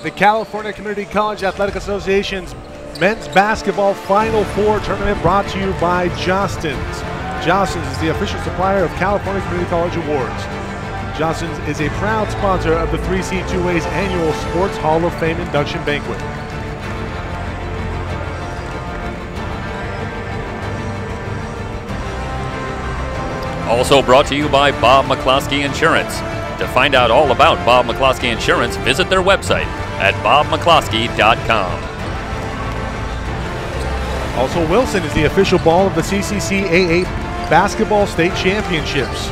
the California Community College Athletic Association's Men's Basketball Final Four tournament brought to you by Johnston's. Johnston's is the official supplier of California Community College Awards. Johnston's is a proud sponsor of the 3C2A's annual Sports Hall of Fame induction banquet. Also brought to you by Bob McCloskey Insurance. To find out all about Bob McCloskey Insurance, visit their website at bobmccloskey.com. Also, Wilson is the official ball of the CCCAA Basketball State Championships.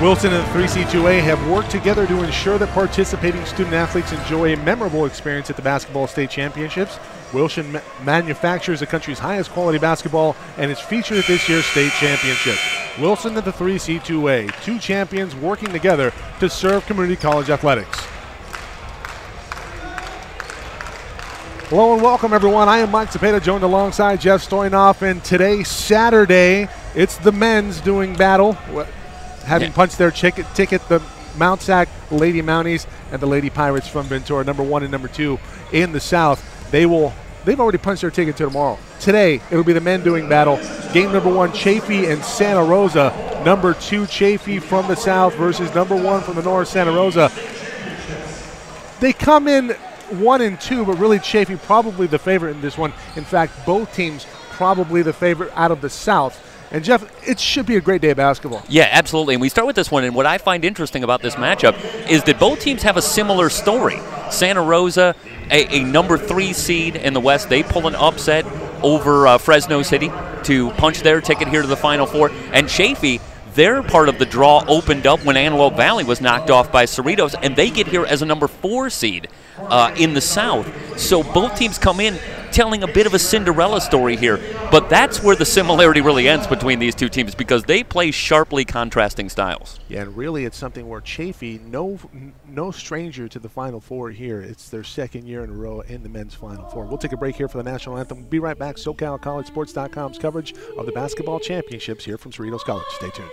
Wilson and the 3C2A have worked together to ensure that participating student athletes enjoy a memorable experience at the Basketball State Championships. Wilson manufactures the country's highest quality basketball and is featured at this year's state championship. Wilson and the 3C2A, two champions working together to serve community college athletics. Hello and welcome, everyone. I am Mike Cepeda, joined alongside Jeff Stoynoff, and today, Saturday, it's the men's doing battle. Having punched their ticket, the Mount Sac Lady Mounties and the Lady Pirates from Ventura, number 1 and number 2 in the South. They've already punched their ticket to tomorrow. Today, it'll be the men doing battle. Game number 1, Chaffey and Santa Rosa. Number 2, Chaffey from the South versus number 1 from the North, Santa Rosa. They come in 1 and 2, but really Chaffey probably the favorite in this one. In fact, both teams probably the favorite out of the South. And Jeff, it should be a great day of basketball. Yeah, absolutely. And we start with this one, and what I find interesting about this matchup is that both teams have a similar story. Santa Rosa, a number 3 seed in the West, they pull an upset over Fresno City to punch their ticket here to the Final Four. And Chaffey, their part of the draw opened up when Antelope Valley was knocked off by Cerritos, and they get here as a number 4 seed in the South. So both teams come in telling a bit of a Cinderella story here, but that's where the similarity really ends between these two teams, because they play sharply contrasting styles. Yeah, and really it's something where Chaffey, no stranger to the Final Four here. It's their second year in a row in the men's Final Four. We'll take a break here for the national anthem. We'll be right back. SoCalCollegeSports.com's coverage of the basketball championships here from Cerritos College. Stay tuned.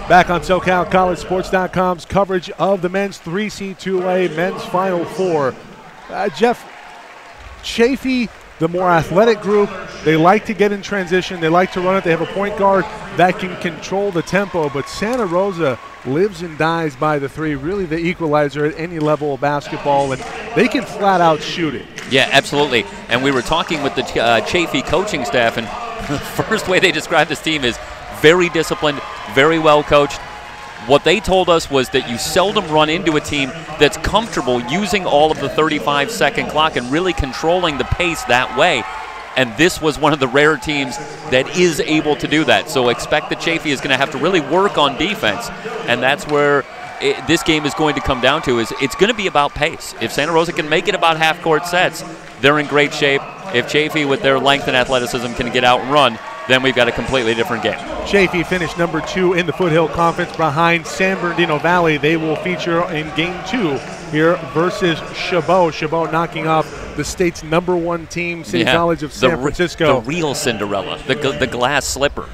Back on SoCalCollegeSports.com's coverage of the men's 3C2A men's Final Four. Jeff, Chaffey, the more athletic group, they like to get in transition. They like to run it. They have a point guard that can control the tempo. But Santa Rosa lives and dies by the three, really the equalizer at any level of basketball, and they can flat out shoot it. Yeah, absolutely. And we were talking with the Chaffey coaching staff, and the first way they describe this team is very disciplined, very well coached. What they told us was that you seldom run into a team that's comfortable using all of the 35-second clock and really controlling the pace that way. And this was one of the rare teams that is able to do that. So expect that Chaffey is going to have to really work on defense, and that's where this game is going to come down to. Is it's going to be about pace. If Santa Rosa can make it about half-court sets, they're in great shape. If Chaffey, with their length and athleticism, can get out and run, then we've got a completely different game. Chaffey finished number 2 in the Foothill Conference behind San Bernardino Valley. They will feature in Game 2 here versus Chabot. Chabot knocking off the state's number 1 team, City College of San Francisco. The real Cinderella, the glass slipper.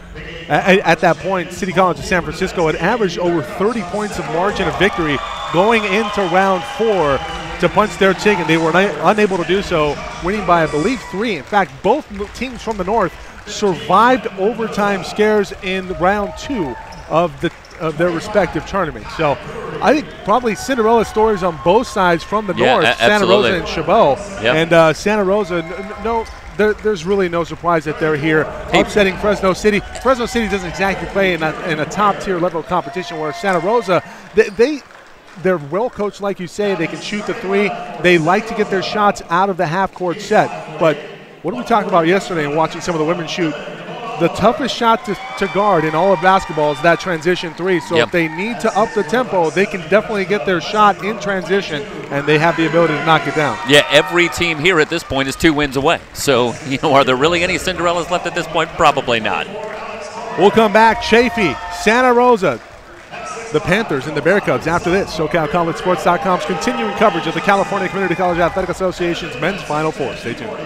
At that point, City College of San Francisco had averaged over 30 points of margin of victory going into round 4 to punch their ticket. They were unable to do so, winning by, I believe, 3. In fact, both teams from the north survived overtime scares in round 2 of their respective tournaments. So I think probably Cinderella stories on both sides from the north, Santa Rosa and Chabot. Yep. And Santa Rosa, there's really no surprise that they're here upsetting Fresno City. Fresno City doesn't exactly play in a top-tier level of competition, where Santa Rosa, they're well coached, like you say. They can shoot the 3. They like to get their shots out of the half-court set. But what did we talk about yesterday and watching some of the women shoot? The toughest shot to guard in all of basketball is that transition 3. So if they need to up the tempo, they can definitely get their shot in transition, and they have the ability to knock it down. Yeah, every team here at this point is 2 wins away. So, are there really any Cinderellas left at this point? Probably not. We'll come back. Chaffey, Santa Rosa, the Panthers and the Bear Cubs after this. SoCalCollegeSports.com's continuing coverage of the California Community College Athletic Association's men's Final Four. Stay tuned.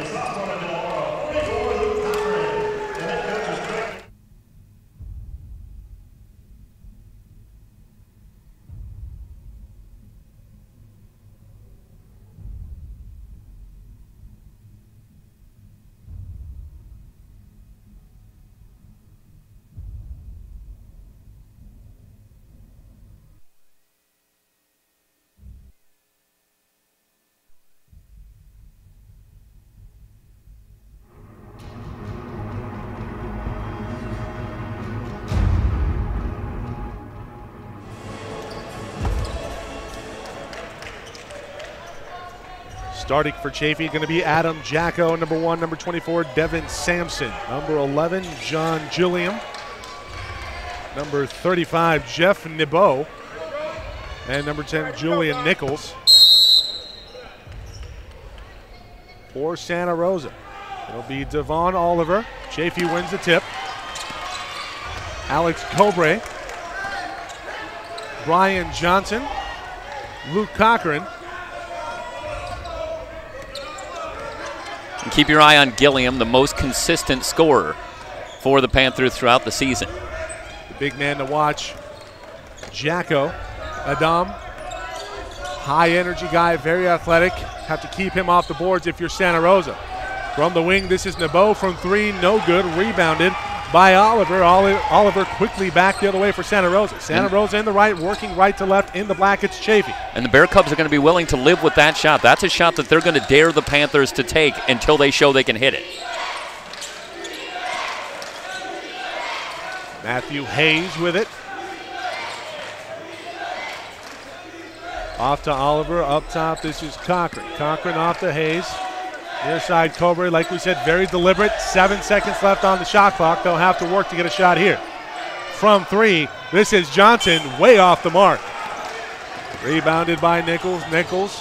Starting for Chaffey, going to be Adam Jacko, number 1, number 24, Devin Sampson, number 11, John Gilliam, number 35, Jeff Nibeau, and number 10, Julian Nichols. For Santa Rosa, it'll be Devon Oliver. Chaffey wins the tip. Alex Cobre, Brian Johnson, Luke Cochran. And keep your eye on Gilliam, the most consistent scorer for the Panthers throughout the season. The big man to watch, Jacko, Adam. High energy guy, very athletic. Have to keep him off the boards if you're Santa Rosa. From the wing, this is Nibeau from 3, no good. Rebounded by Oliver. Oliver quickly back the other way for Santa Rosa. Santa Rosa in the right, working right to left in the black. It's Chaffey. And the Bear Cubs are going to be willing to live with that shot. That's a shot that they're going to dare the Panthers to take until they show they can hit it. Matthew Hayes with it. Off to Oliver, up top, this is Cochran. Cochran off to Hayes. Near side, Cobre, like we said, very deliberate. 7 seconds left on the shot clock. They'll have to work to get a shot here. From 3, this is Johnson, way off the mark. Rebounded by Nichols. Nichols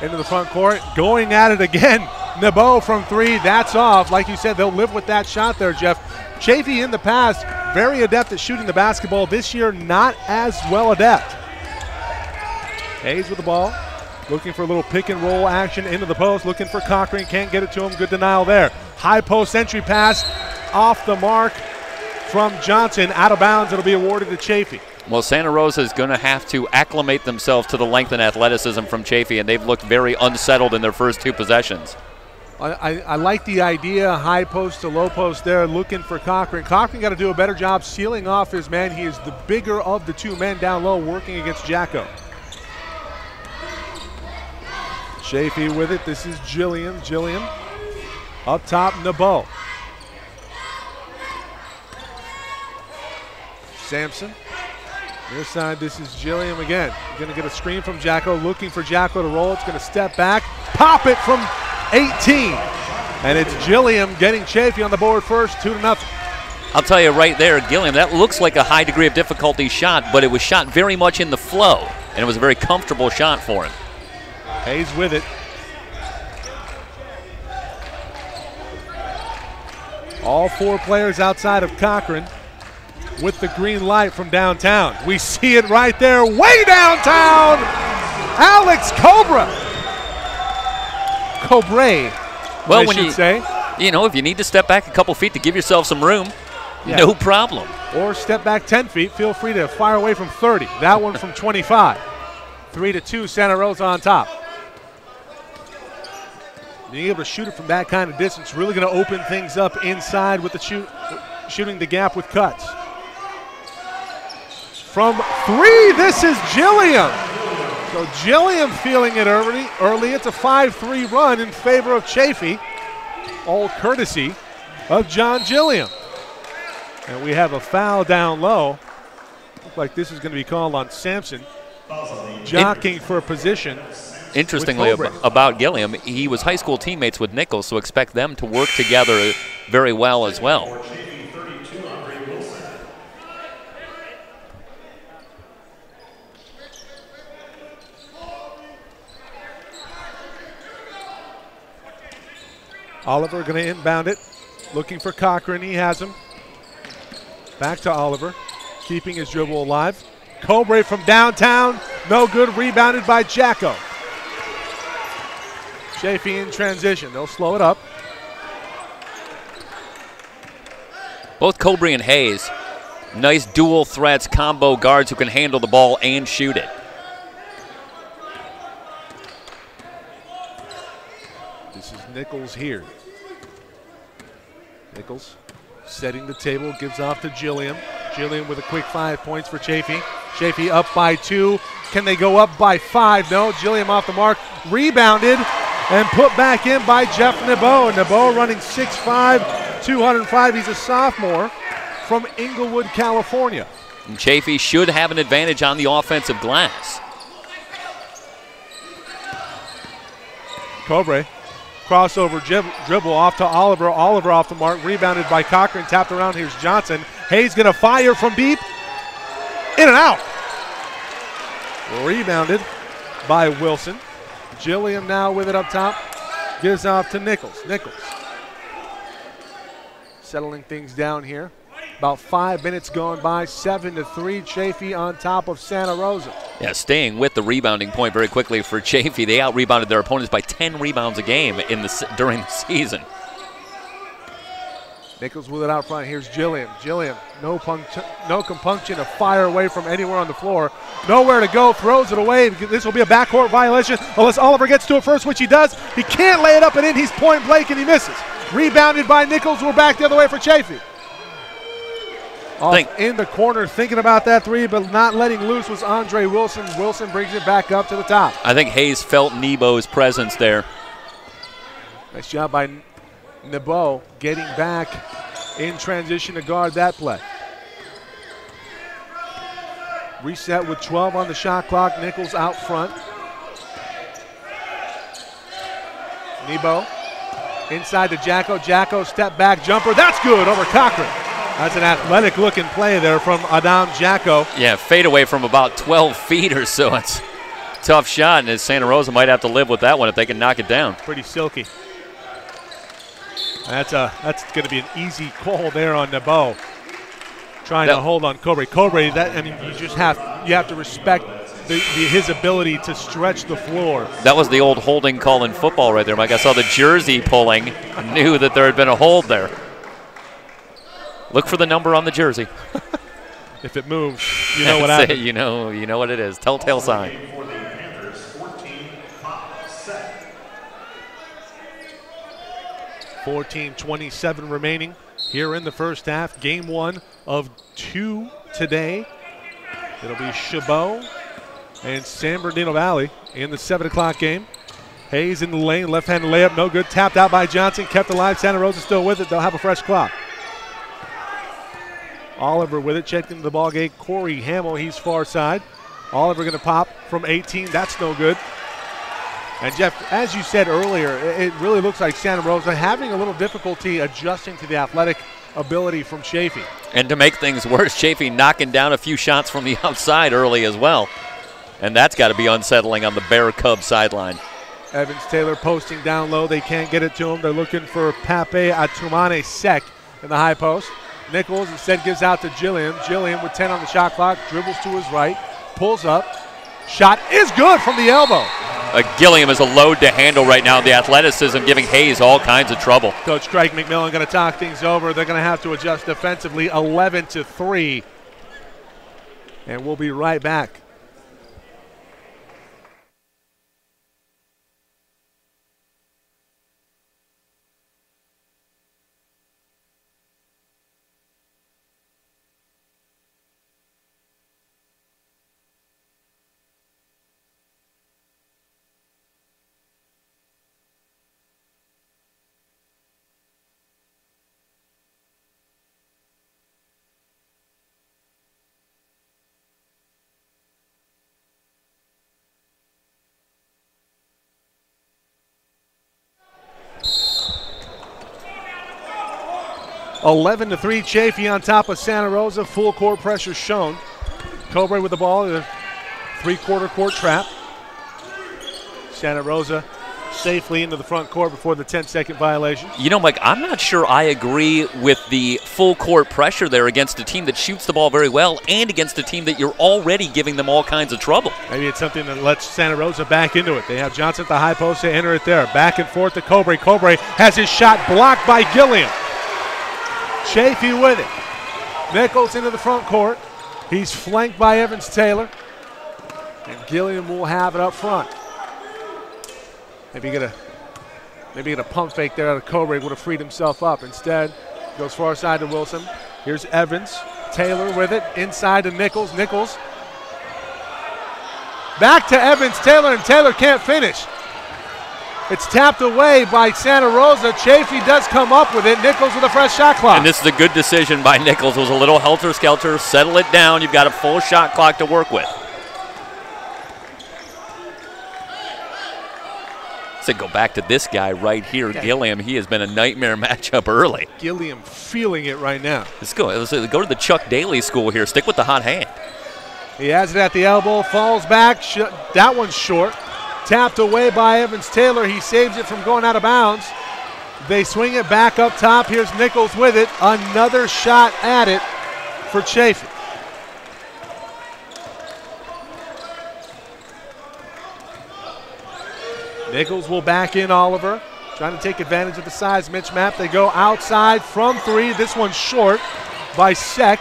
into the front court, going at it again. Nibeau from 3, that's off. Like you said, they'll live with that shot there, Jeff. Chaffey in the past, very adept at shooting the basketball. This year, not as well adept. Hayes with the ball. Looking for a little pick and roll action into the post. Looking for Cochran. Can't get it to him. Good denial there. High post entry pass off the mark from Johnson. Out of bounds. It'll be awarded to Chaffey. Well, Santa Rosa is going to have to acclimate themselves to the length and athleticism from Chaffey, and they've looked very unsettled in their first 2 possessions. I like the idea, high post to low post there, looking for Cochran. Cochran got to do a better job sealing off his man. He is the bigger of the 2 men down low working against Jacko. Chaffey with it. This is Gilliam. Gilliam up top, Nibeau. Sampson. Near side, this is Gilliam again. Going to get a screen from Jacko, looking for Jacko to roll. It's going to step back, pop it from 18. And it's Gilliam getting Chaffey on the board first, 2-0. I'll tell you right there, Gilliam, that looks like a high degree of difficulty shot, but it was shot very much in the flow, and it was a very comfortable shot for him. Hayes with it. All 4 players outside of Cochran with the green light from downtown. We see it right there, way downtown. Alex Cobre. Well, when you say, if you need to step back a couple feet to give yourself some room, no problem. Or step back 10 feet. Feel free to fire away from 30. That one from 25. 3-2, Santa Rosa on top. Being able to shoot it from that kind of distance, really going to open things up inside with the shooting the gap with cuts. From 3, this is Gilliam. So Gilliam feeling it early. It's a 5-3 run in favor of Chaffey, all courtesy of John Gilliam. And we have a foul down low. Looks like this is going to be called on Sampson, jockeying for a position. Interestingly about Gilliam, he was high school teammates with Nichols, so expect them to work together very well as well. Oliver going to inbound it, looking for Cochran. He has him. Back to Oliver, keeping his dribble alive. Cobre from downtown, no good, rebounded by Jacko. Chaffey in transition, they'll slow it up. Both Cobre and Hayes, nice dual threats, combo guards who can handle the ball and shoot it. This is Nichols here. Nichols setting the table, gives off to Gilliam. Gilliam with a quick 5 points for Chaffey. Chaffey up by 2. Can they go up by 5? No, Gilliam off the mark. Rebounded and put back in by Jeff Nebo. Nebo running 6'5", 205. He's a sophomore from Inglewood, California. And Chaffey should have an advantage on the offensive glass. Cobre, crossover dribble off to Oliver. Oliver off the mark, rebounded by Cochran, tapped around. Here's Johnson. Hayes gonna fire from deep. In and out. Rebounded by Wilson. Gilliam now with it up top. Gives off to Nichols. Nichols settling things down here. About 5 minutes gone by, 7-3. Chaffey on top of Santa Rosa. Yeah, staying with the rebounding point very quickly for Chaffey. They out-rebounded their opponents by 10 rebounds a game during the season. Nichols with it out front. Here's Gilliam. Gilliam, no compunction to fire away from anywhere on the floor. Nowhere to go, throws it away. This will be a backcourt violation unless Oliver gets to it first, which he does. He can't lay it up and in. He's point blank and he misses. Rebounded by Nichols. We're back the other way for Chaffey. In the corner, thinking about that 3, but not letting loose was Andre Wilson. Wilson brings it back up to the top. I think Hayes felt Nebo's presence there. Nice job by Nebo getting back in transition to guard that play. Reset with 12 on the shot clock. Nichols out front. Nebo inside to Jacko. Jacko step back jumper. That's good over Cochran. That's an athletic looking play there from Adam Jacko. Yeah, fade away from about 12 feet or so. It's a tough shot, and Santa Rosa might have to live with that one if they can knock it down. Pretty silky. That's going to be an easy call there on Nebo. Trying to hold on Cobre. Cobre, you have to respect his ability to stretch the floor. That was the old holding call in football right there, Mike. I saw the jersey pulling, knew that there had been a hold there. Look for the number on the jersey. If it moves, you know what happened. You know what it is. Telltale sign. 14:27 remaining here in the first half. Game 1 of 2 today. It'll be Chabot and San Bernardino Valley in the 7 o'clock game. Hayes in the lane, left-handed layup, no good. Tapped out by Johnson, kept alive. Santa Rosa still with it. They'll have a fresh clock. Oliver with it, checked into the ball game. Corey Hamill, he's far side. Oliver going to pop from 18. That's no good. And Jeff, as you said earlier, it really looks like Santa Rosa having a little difficulty adjusting to the athletic ability from Chaffey. And to make things worse, Chaffey knocking down a few shots from the outside early as well. And that's got to be unsettling on the Bear Cub sideline. Evans Taylor posting down low. They can't get it to him. They're looking for Pape Atumane Sek in the high post. Nichols instead gives out to Gilliam. Gilliam with 10 on the shot clock, dribbles to his right, pulls up. Shot is good from the elbow. Gilliam is a load to handle right now. The athleticism giving Hayes all kinds of trouble. Coach Craig McMillan going to talk things over. They're going to have to adjust defensively, 11-3. And we'll be right back. Eleven to 3, Chaffey on top of Santa Rosa. Full court pressure shown. Cobre with the ball in a three-quarter court trap. Santa Rosa safely into the front court before the 10-second violation. You know, Mike, I'm not sure I agree with the full court pressure there against a team that shoots the ball very well and against a team that you're already giving them all kinds of trouble. Maybe it's something that lets Santa Rosa back into it. They have Johnson at the high post. They enter it there. Back and forth to Cobre. Cobre has his shot blocked by Gilliam. Chaffey with it. Nichols into the front court. He's flanked by Evans Taylor. And Gilliam will have it up front. Maybe get a pump fake there out of Cobre. Would have freed himself up. Instead, goes far side to Wilson. Here's Evans. Taylor with it. Inside to Nichols. Nichols. Back to Evans Taylor, and Taylor can't finish. It's tapped away by Santa Rosa. Chaffey does come up with it. Nichols with a fresh shot clock. And this is a good decision by Nichols. It was a little helter-skelter. Settle it down. You've got a full shot clock to work with. So go back to this guy right here, yeah. Gilliam. He has been a nightmare matchup early. Gilliam feeling it right now. Let's go to the Chuck Daly school here. Stick with the hot hand. He has it at the elbow, falls back. That one's short. Tapped away by Evans Taylor. He saves it from going out of bounds. They swing it back up top. Here's Nichols with it. Another shot at it for Chaffey. Nichols will back in Oliver. Trying to take advantage of the size mismatch. They go outside from three. This one's short by Sek.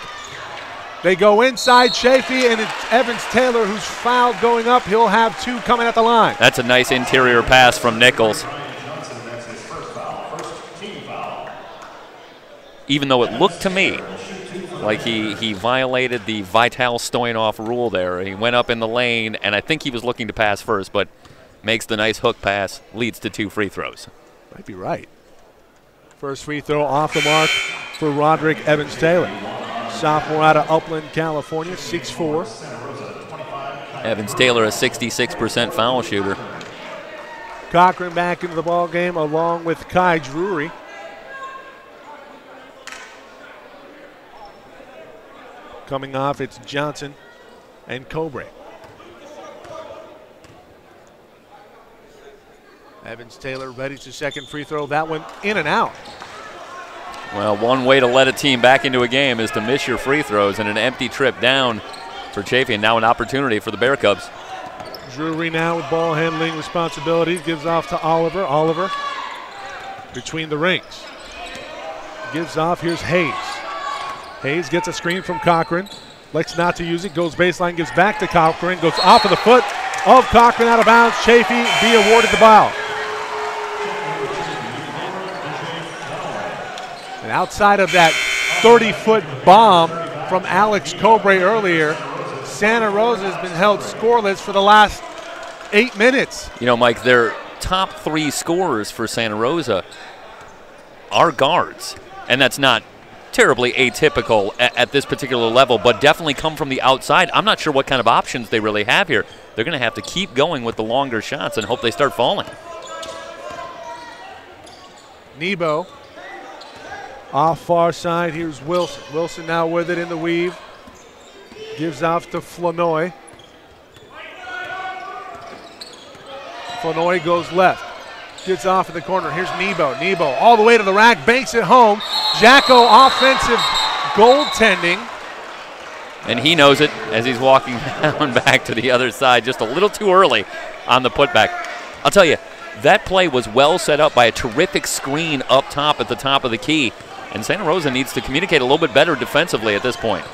They go inside Chaffey, and it's Evans Taylor who's fouled going up. He'll have two coming at the line. That's a nice interior pass from Nichols. Even though it looked to me like he violated the Vital Stoyanov rule there. He went up in the lane, and I think he was looking to pass first, but makes the nice hook pass, leads to two free throws. Might be right. First free throw off the mark for Roderick Evans Taylor. Sophomore out of Upland, California, 6'4". Evans Taylor, a 66% foul shooter. Cochran back into the ball game along with Kai Drury. Coming off, it's Johnson and Cobre. Evans Taylor ready to second free throw. That one in and out. Well, one way to let a team back into a game is to miss your free throws, and an empty trip down for Chaffey, and now an opportunity for the Bear Cubs. Drury now with ball handling responsibilities, gives off to Oliver. Oliver between the rings. Gives off, here's Hayes. Hayes gets a screen from Cochran. Elects not to use it, goes baseline, gives back to Cochran, goes off of the foot of Cochran out of bounds. Chaffey be awarded the foul. And outside of that 30-foot bomb from Alex Cobre earlier, Santa Rosa has been held scoreless for the last 8 minutes. You know, Mike, their top three scorers for Santa Rosa are guards. And that's not terribly atypical at this particular level, but definitely come from the outside. I'm not sure what kind of options they really have here. They're going to have to keep going with the longer shots and hope they start falling. Nebo off far side. Here's Wilson. Wilson now with it in the weave. Gives off to Flanoy. Flanoy goes left. Gets off in the corner. Here's Nebo. Nebo all the way to the rack. Banks it home. Jacko offensive goaltending. And he knows it as he's walking down back to the other side just a little too early on the putback. I'll tell you, that play was well set up by a terrific screen up top at the top of the key. And Santa Rosa needs to communicate a little bit better defensively at this point.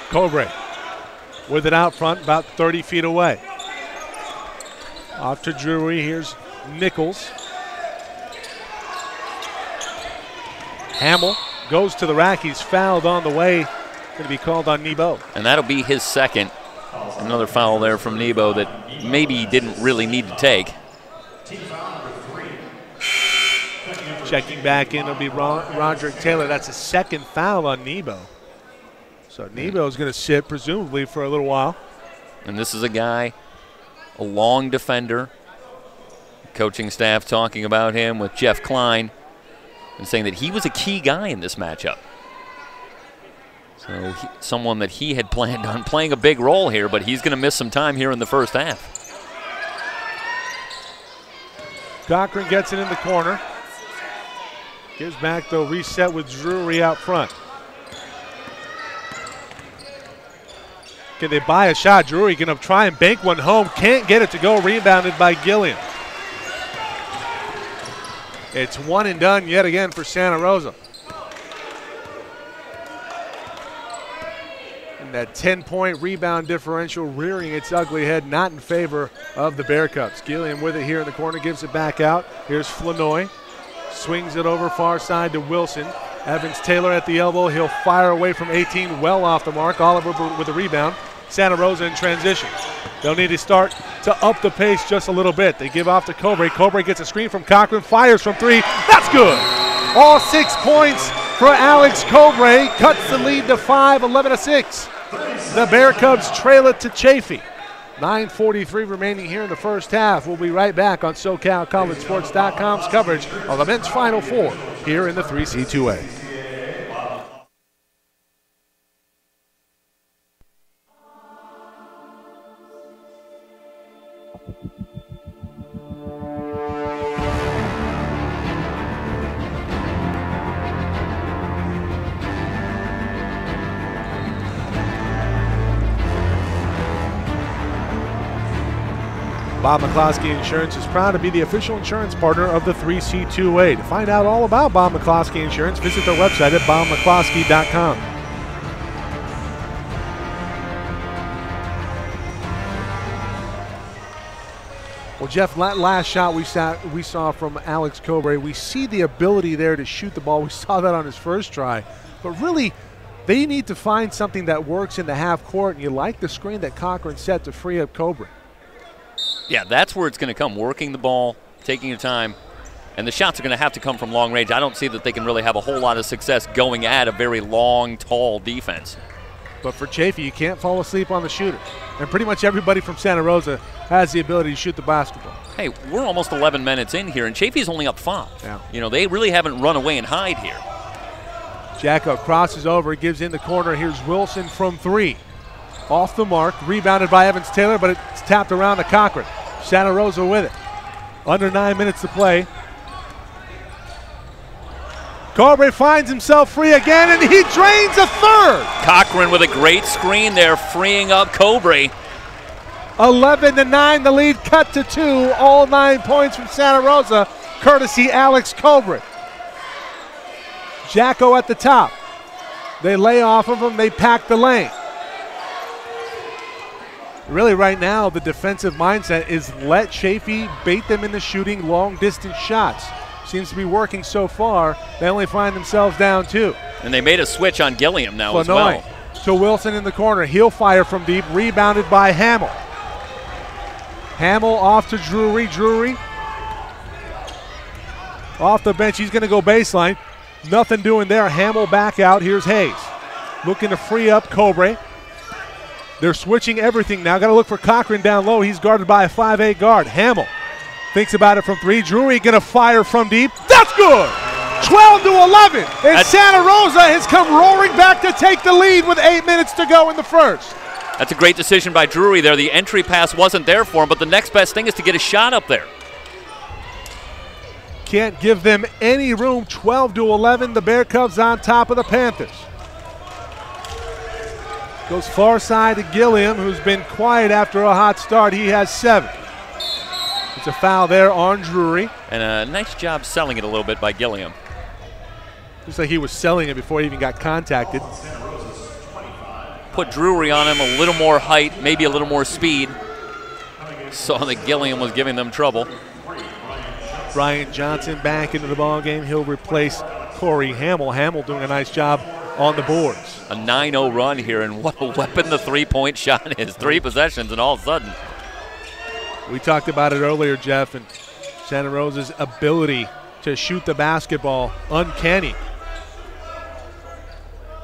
Cobre with it out front, about 30 feet away. Off to Drury. Here's Nichols. Hamill goes to the rack. He's fouled on the way. Going to be called on Nebo. And that'll be his second. Another foul there from Nebo that maybe he didn't really need to take. Checking back in will be Roderick Taylor. That's a second foul on Nebo. So Nebo is going to sit presumably for a little while. And this is a guy, a long defender. Coaching staff talking about him with Jeff Klein and saying that he was a key guy in this matchup. So someone that he had planned on playing a big role here, but he's going to miss some time here in the first half. Cochran gets it in the corner. Gives back, though, reset with Drury out front. Can they buy a shot? Drury going to try and bank one home. Can't get it to go. Rebounded by Gilliam. It's one and done yet again for Santa Rosa. And that 10-point rebound differential rearing its ugly head, not in favor of the Bearcats. Gilliam with it here in the corner, gives it back out. Here's Flanoy. Swings it over far side to Wilson. Evans Taylor at the elbow. He'll fire away from 18, well off the mark. Oliver with the rebound. Santa Rosa in transition. They'll need to start to up the pace just a little bit. They give off to Cobre. Cobre gets a screen from Cochran. Fires from three. That's good. All 6 points for Alex Cobre. Cuts the lead to 5, 11-6. The Bear Cubs trail it to Chaffey. 9:43 remaining here in the first half. We'll be right back on SoCalCollegeSports.com's coverage of the men's Final Four here in the 3C2A. Bob McCloskey Insurance is proud to be the official insurance partner of the 3C2A. To find out all about Bob McCloskey Insurance, visit their website at bobmccloskey.com. Well, Jeff, last shot we saw from Alex Cobre, we see the ability there to shoot the ball. We saw that on his first try. But really, they need to find something that works in the half court, and you like the screen that Cochran set to free up Cobre. Yeah, that's where it's going to come, working the ball, taking your time, and the shots are going to have to come from long range. I don't see that they can really have a whole lot of success going at a very long, tall defense. But for Chaffey, you can't fall asleep on the shooter. And pretty much everybody from Santa Rosa has the ability to shoot the basketball. Hey, we're almost 11 minutes in here, and Chaffey's only up 5. Yeah. You know, they really haven't run away and hide here. Jacko crosses over, gives in the corner. Here's Wilson from 3. Off the mark, rebounded by Evans Taylor, but it's tapped around to Cochran. Santa Rosa with it. Under 9 minutes to play. Cobre finds himself free again, and he drains a third. Cochran with a great screen there, freeing up Cobre. 11-9, the lead cut to 2. All 9 points from Santa Rosa, courtesy Alex Cobre. Jacko at the top. They lay off of him, they pack the lane. Really right now, the defensive mindset is let Chaffey bait them into shooting long-distance shots. Seems to be working so far. They only find themselves down 2. And they made a switch on Gilliam now as well. To Wilson in the corner. He'll fire from deep, rebounded by Hamill. Hamill off to Drury. Drury off the bench. He's going to go baseline. Nothing doing there. Hamill back out. Here's Hayes. Looking to free up Cobre. They're switching everything now. Got to look for Cochran down low. He's guarded by a 5'8" guard. Hamill thinks about it from three. Drury going to fire from deep. That's good! 12-11. And Santa Rosa has come roaring back to take the lead with 8 minutes to go in the first. That's a great decision by Drury there. The entry pass wasn't there for him, but the next best thing is to get a shot up there. Can't give them any room. 12-11. The Bear Cubs on top of the Panthers. Goes far side to Gilliam, who's been quiet after a hot start. He has 7. It's a foul there on Drury. And a nice job selling it a little bit by Gilliam. Looks like he was selling it before he even got contacted. Put Drury on him, a little more height, maybe a little more speed. Saw that Gilliam was giving them trouble. Brian Johnson back into the ball game. He'll replace Corey Hamill. Hamill doing a nice job on the boards. A 9-0 run here, and what a weapon the three-point shot is. 3 possessions, and all of a sudden. We talked about it earlier, Jeff, and Santa Rosa's ability to shoot the basketball, uncanny.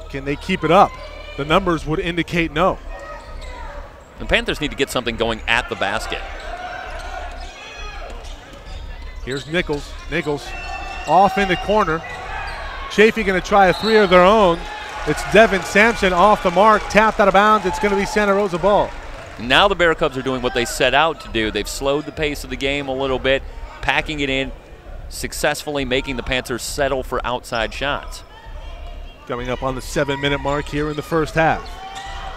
Can they keep it up? The numbers would indicate no. The Panthers need to get something going at the basket. Here's Nichols. Nichols off in the corner. Chaffey going to try a 3 of their own. It's Devin Sampson off the mark, tapped out of bounds. It's going to be Santa Rosa ball. Now the Bear Cubs are doing what they set out to do. They've slowed the pace of the game a little bit, packing it in, successfully making the Panthers settle for outside shots. Coming up on the 7-minute mark here in the first half.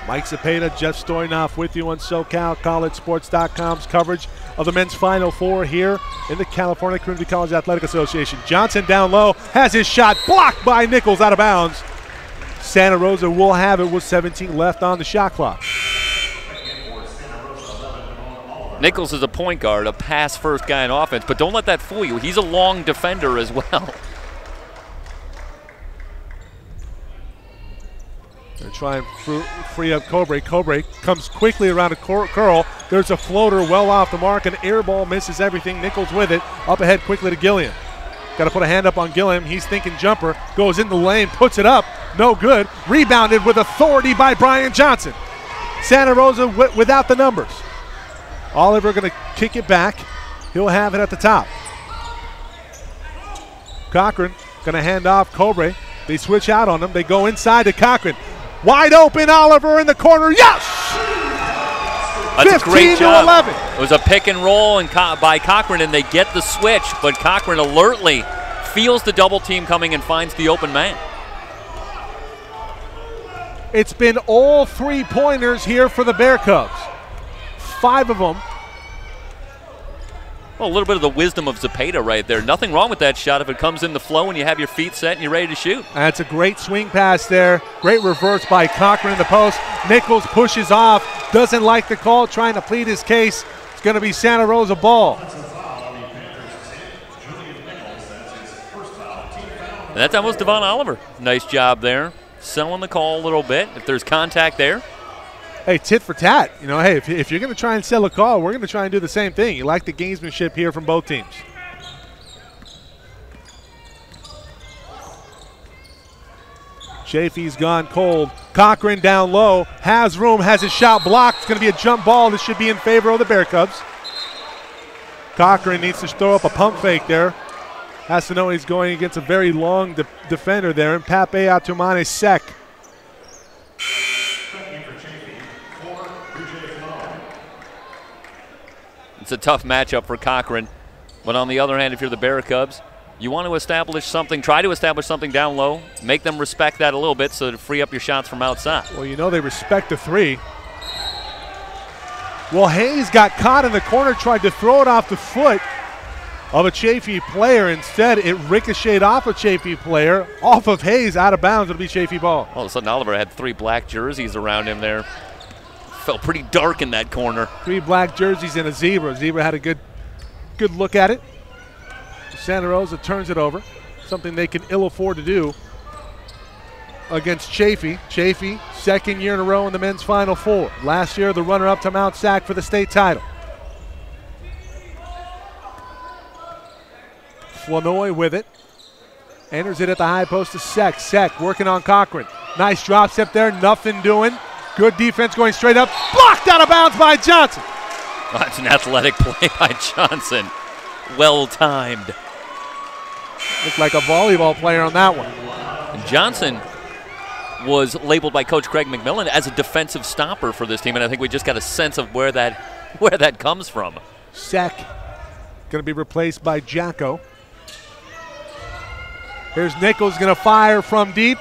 Mike Cepeda, Jeff Stoynoff with you on SoCalCollegeSports.com's coverage of the men's Final Four here in the California Community College Athletic Association. Johnson down low, has his shot blocked by Nichols out of bounds. Santa Rosa will have it with 17 left on the shot clock. Nichols is a point guard, a pass-first guy in offense, but don't let that fool you. He's a long defender as well. They're trying to free up Cobre. Cobre comes quickly around a curl. There's a floater well off the mark. An air ball misses everything. Nichols with it. Up ahead quickly to Gilliam. Got to put a hand up on Gilliam. He's thinking jumper. Goes in the lane, puts it up. No good. Rebounded with authority by Brian Johnson. Santa Rosa without the numbers. Oliver going to kick it back. He'll have it at the top. Cochran going to hand off Cobre. They switch out on him. They go inside to Cochran. Wide open, Oliver in the corner. Yes! That's a great job. 11. It was a pick and roll by Cochran, and they get the switch, but Cochran alertly feels the double team coming and finds the open man. It's been all 3-pointers here for the Bear Cubs. 5 of them. Well, a little bit of the wisdom of Cepeda right there. Nothing wrong with that shot if it comes in the flow and you have your feet set and you're ready to shoot. That's a great swing pass there. Great reverse by Cochran in the post. Nichols pushes off. Doesn't like the call, trying to plead his case. It's going to be Santa Rosa ball. And that time was Devon Oliver. Nice job there. Selling the call a little bit. If there's contact there. Hey, tit for tat. You know, hey, if you're going to try and sell a call, we're going to try and do the same thing. You like the gamesmanship here from both teams. Chaffey's gone cold. Cochran down low, has room, has his shot blocked. It's going to be a jump ball. This should be in favor of the Bear Cubs. Cochran needs to throw up a pump fake there. Has to know he's going against a very long defender there, and Pape Atumane Sek. It's a tough matchup for Cochran. But on the other hand, if you're the Bear Cubs, you want to establish something, try to establish something down low, make them respect that a little bit so to free up your shots from outside. Well, you know they respect the 3. Well, Hayes got caught in the corner, tried to throw it off the foot of a Chaffey player. Instead, it ricocheted off a Chaffey player, off of Hayes, out of bounds. It'll be Chaffey ball. All of a sudden, Oliver had 3 black jerseys around him there. Felt pretty dark in that corner. 3 black jerseys and a zebra. Zebra had a good look at it. Santa Rosa turns it over, something they can ill afford to do against Chaffey. Chaffey, 2nd year in a row in the men's Final Four. Last year, the runner-up to Mount Sac for the state title. Flanoy with it. Enters it at the high post to Sek. Sek working on Cochran. Nice drop step there, nothing doing. Good defense going straight up. Blocked out of bounds by Johnson. That's an athletic play by Johnson. Well timed. Looked like a volleyball player on that one. And Johnson was labeled by Coach Craig McMillan as a defensive stopper for this team, and I think we just got a sense of where that comes from. Sek going to be replaced by Jacko. Here's Nichols going to fire from deep.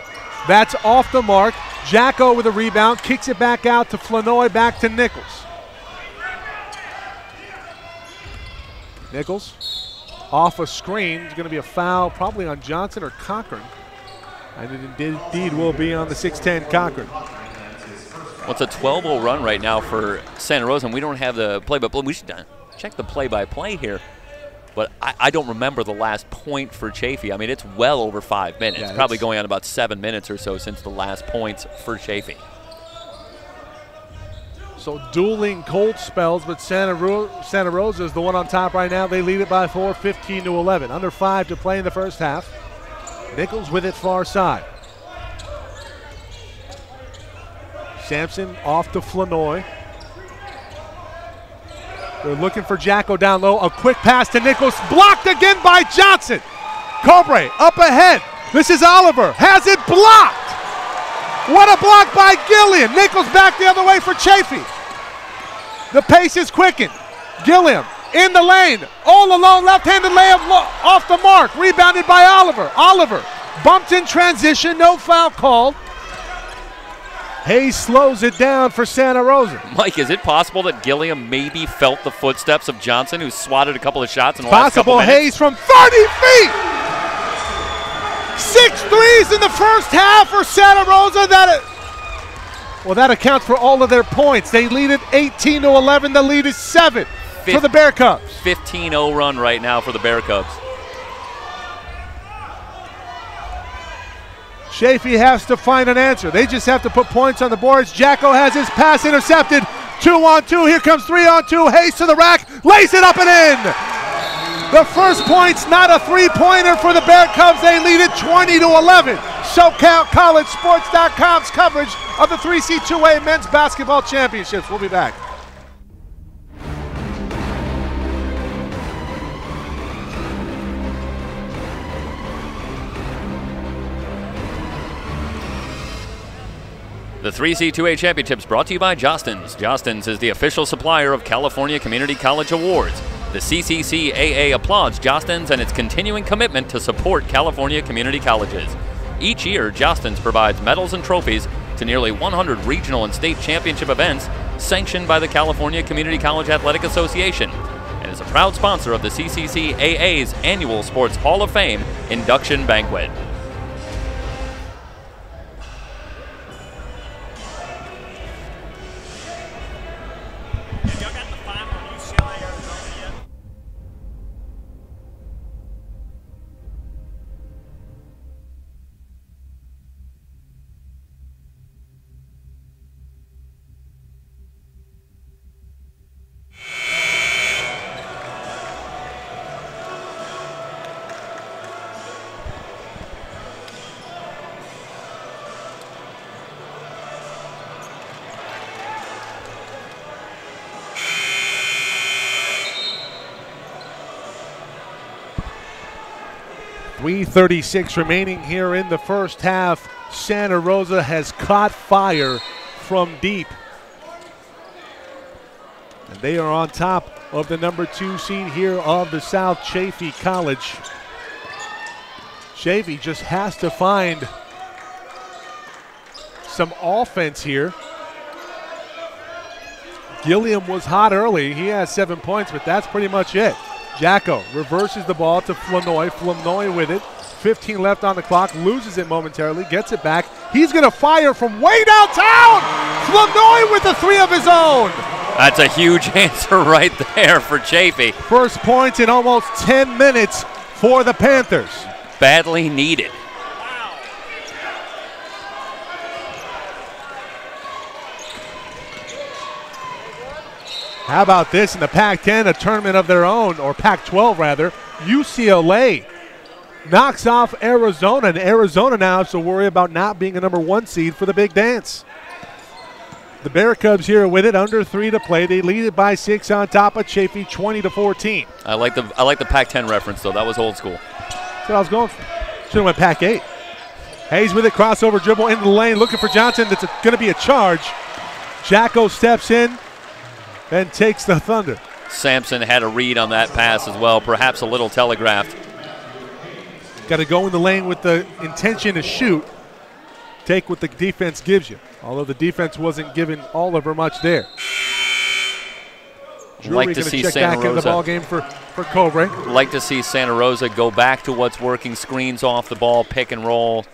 That's off the mark. Jacko with a rebound, kicks it back out to Flanoy, back to Nichols. Nichols off a screen. It's going to be a foul probably on Johnson or Cochran. And it indeed will be on the 6'10 Cochran. Well, it's a 12-0 run right now for Santa Rosa, and we don't have the play-by-play. We should check the play-by-play here. But I don't remember the last point for Chaffey. I mean, it's well over 5 minutes. Yeah, probably going on about 7 minutes or so since the last points for Chaffey. So dueling cold spells, but Santa Rosa is the one on top right now. They lead it by 4, 15-11. Under 5 to play in the first half. Nichols with it far side. Sampson off to Flanoy. They're looking for Jacko down low. A quick pass to Nichols. Blocked again by Johnson. Cobre up ahead. This is Oliver. Has it blocked. What a block by Gilliam. Nichols back the other way for Chaffey. The pace is quickened. Gilliam in the lane. All alone. Left-handed layup off the mark. Rebounded by Oliver. Oliver bumped in transition. No foul called. Hayes slows it down for Santa Rosa. Mike, is it possible that Gilliam maybe felt the footsteps of Johnson, who swatted a couple of shots in the last couple minutes? Hayes from 30 feet! 6 threes in the first half for Santa Rosa. That accounts for all of their points. They lead it 18-11. The lead is 7 for the Bear Cubs. 15-0 run right now for the Bear Cubs. Chaffey has to find an answer. They just have to put points on the boards. Jacko has his pass intercepted. 2-on-2. Here comes 3-on-2. Hayes to the rack. Lays it up and in. The first point's not a three-pointer for the Bear Cubs. They lead it 20-11. SoCalCollegeSports.com's coverage of the 3C2A Men's Basketball Championships. We'll be back. The 3C2A Championships brought to you by Jostens. Jostens is the official supplier of California Community College Awards. The CCCAA applauds Jostens and its continuing commitment to support California community colleges. Each year, Jostens provides medals and trophies to nearly 100 regional and state championship events sanctioned by the California Community College Athletic Association and is a proud sponsor of the CCCAA's annual Sports Hall of Fame induction banquet. .336 remaining here in the first half. Santa Rosa has caught fire from deep. And they are on top of the number 2 seed here of the South, Chaffey College. Chaffey just has to find some offense here. Gilliam was hot early. He has 7 points, but that's pretty much it. Jacko reverses the ball to Flanoy. Flanoy with it. 15 left on the clock. Loses it momentarily. Gets it back. He's going to fire from way downtown. Flanoy with the 3 of his own. That's a huge answer right there for Chaffey. First points in almost 10 minutes for the Panthers. Badly needed. How about this in the Pac-10, a tournament of their own, or Pac-12 rather. UCLA knocks off Arizona, and Arizona now has to worry about not being a number 1 seed for the big dance. The Bear Cubs here with it, under 3 to play. They lead it by 6 on top of Chaffey, 20-14. I like the Pac-10 reference though. That was old school. That's what I was going for. Should have went Pac-8. Hayes with it, crossover dribble into the lane, looking for Johnson. That's going to be a charge. Jacko steps in and takes the thunder. Sampson had a read on that pass as well, perhaps a little telegraphed. Got to go in the lane with the intention to shoot. Take what the defense gives you. Although the defense wasn't giving Oliver much there. Drury Like to see check Santa back in the Rosa. ball game for Cobre. Like to see Santa Rosa go back to what's working, screens off the ball, pick and roll,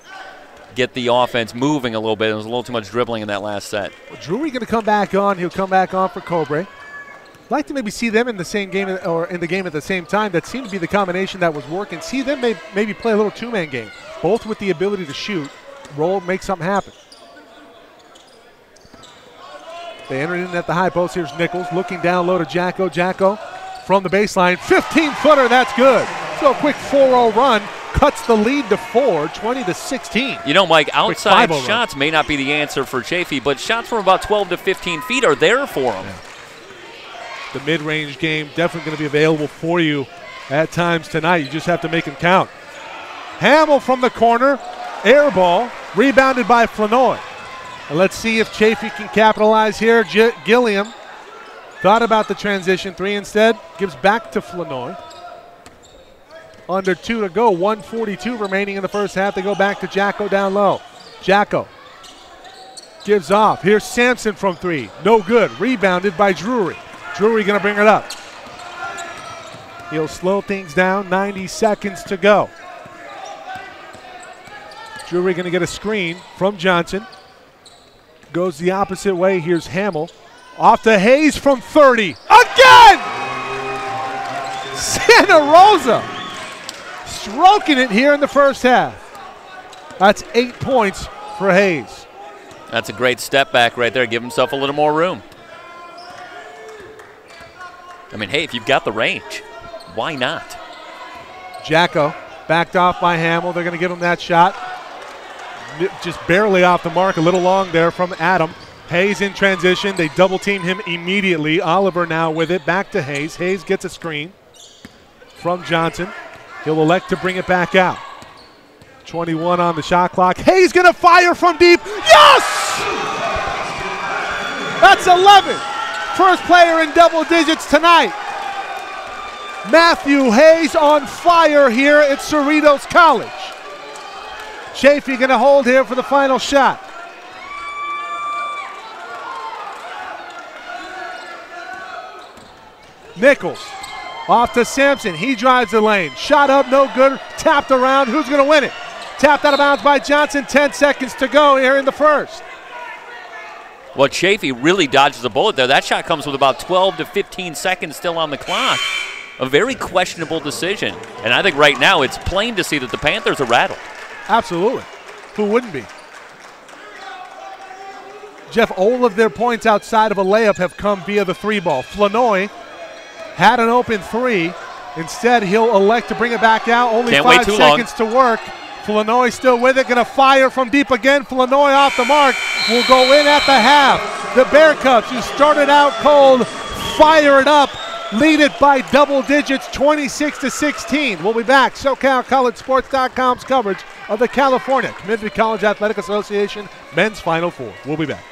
get the offense moving a little bit. There was a little too much dribbling in that last set. Drury going to come back on. He'll come back on for Cobre. Like to maybe see them in the same game or in the game at the same time. That seemed to be the combination that was working. See them maybe play a little two-man game, both with the ability to shoot, roll, make something happen. They entered in at the high post. Here's Nichols looking down low to Jacko. Jacko from the baseline, 15-footer. That's good. So a quick 4-0 run cuts the lead to 4, 20-16. You know, Mike, outside 5-0 shots may not be the answer for Chaffey, but shots from about 12 to 15 feet are there for him. Yeah. The mid-range game definitely going to be available for you at times tonight. You just have to make them count. Hamill from the corner, air ball, rebounded by Flanoy. And let's see if Chaffey can capitalize here. Gilliam thought about the transition 3 instead. Gives back to Flanoy. Under 2 to go. 1:42 remaining in the first half. They go back to Jacko down low. Jacko gives off. Here's Sampson from 3. No good. Rebounded by Drury. Drury going to bring it up. He'll slow things down. 90 seconds to go. Drury going to get a screen from Johnson. Goes the opposite way. Here's Hamill. Off to Hayes from 30. Again! Santa Rosa stroking it here in the first half. That's 8 points for Hayes. That's a great step back right there. Give himself a little more room. I mean, hey, if you've got the range, why not? Jacko backed off by Hamill. They're going to give him that shot. Just barely off the mark, a little long there from Adam. Hayes in transition. They double team him immediately. Oliver now with it. Back to Hayes. Hayes gets a screen from Johnson. He'll elect to bring it back out. 21 on the shot clock. Hayes going to fire from deep. Yes! That's 11. First player in double digits tonight. Matthew Hayes on fire here at Cerritos College. Chaffey going to hold here for the final shot. Nichols off to Sampson. He drives the lane. Shot up, no good. Tapped around. Who's going to win it? Tapped out of bounds by Johnson. 10 seconds to go here in the first. Well, Chaffey really dodges a bullet there. That shot comes with about 12 to 15 seconds still on the clock. A very questionable decision. And I think right now it's plain to see that the Panthers are rattled. Absolutely. Who wouldn't be? Jeff, all of their points outside of a layup have come via the 3-ball. Flanoy had an open 3. Instead, he'll elect to bring it back out. Only Can't wait 5 too seconds to work. Flanoy still with it. Going to fire from deep again. Flanoy off the mark. Will go in at the half. The Bear Cubs, who started out cold, fire it up. Lead it by double digits, 26-16. We'll be back. SoCalCollegeSports.com's coverage of the California Community College Athletic Association Men's Final Four. We'll be back.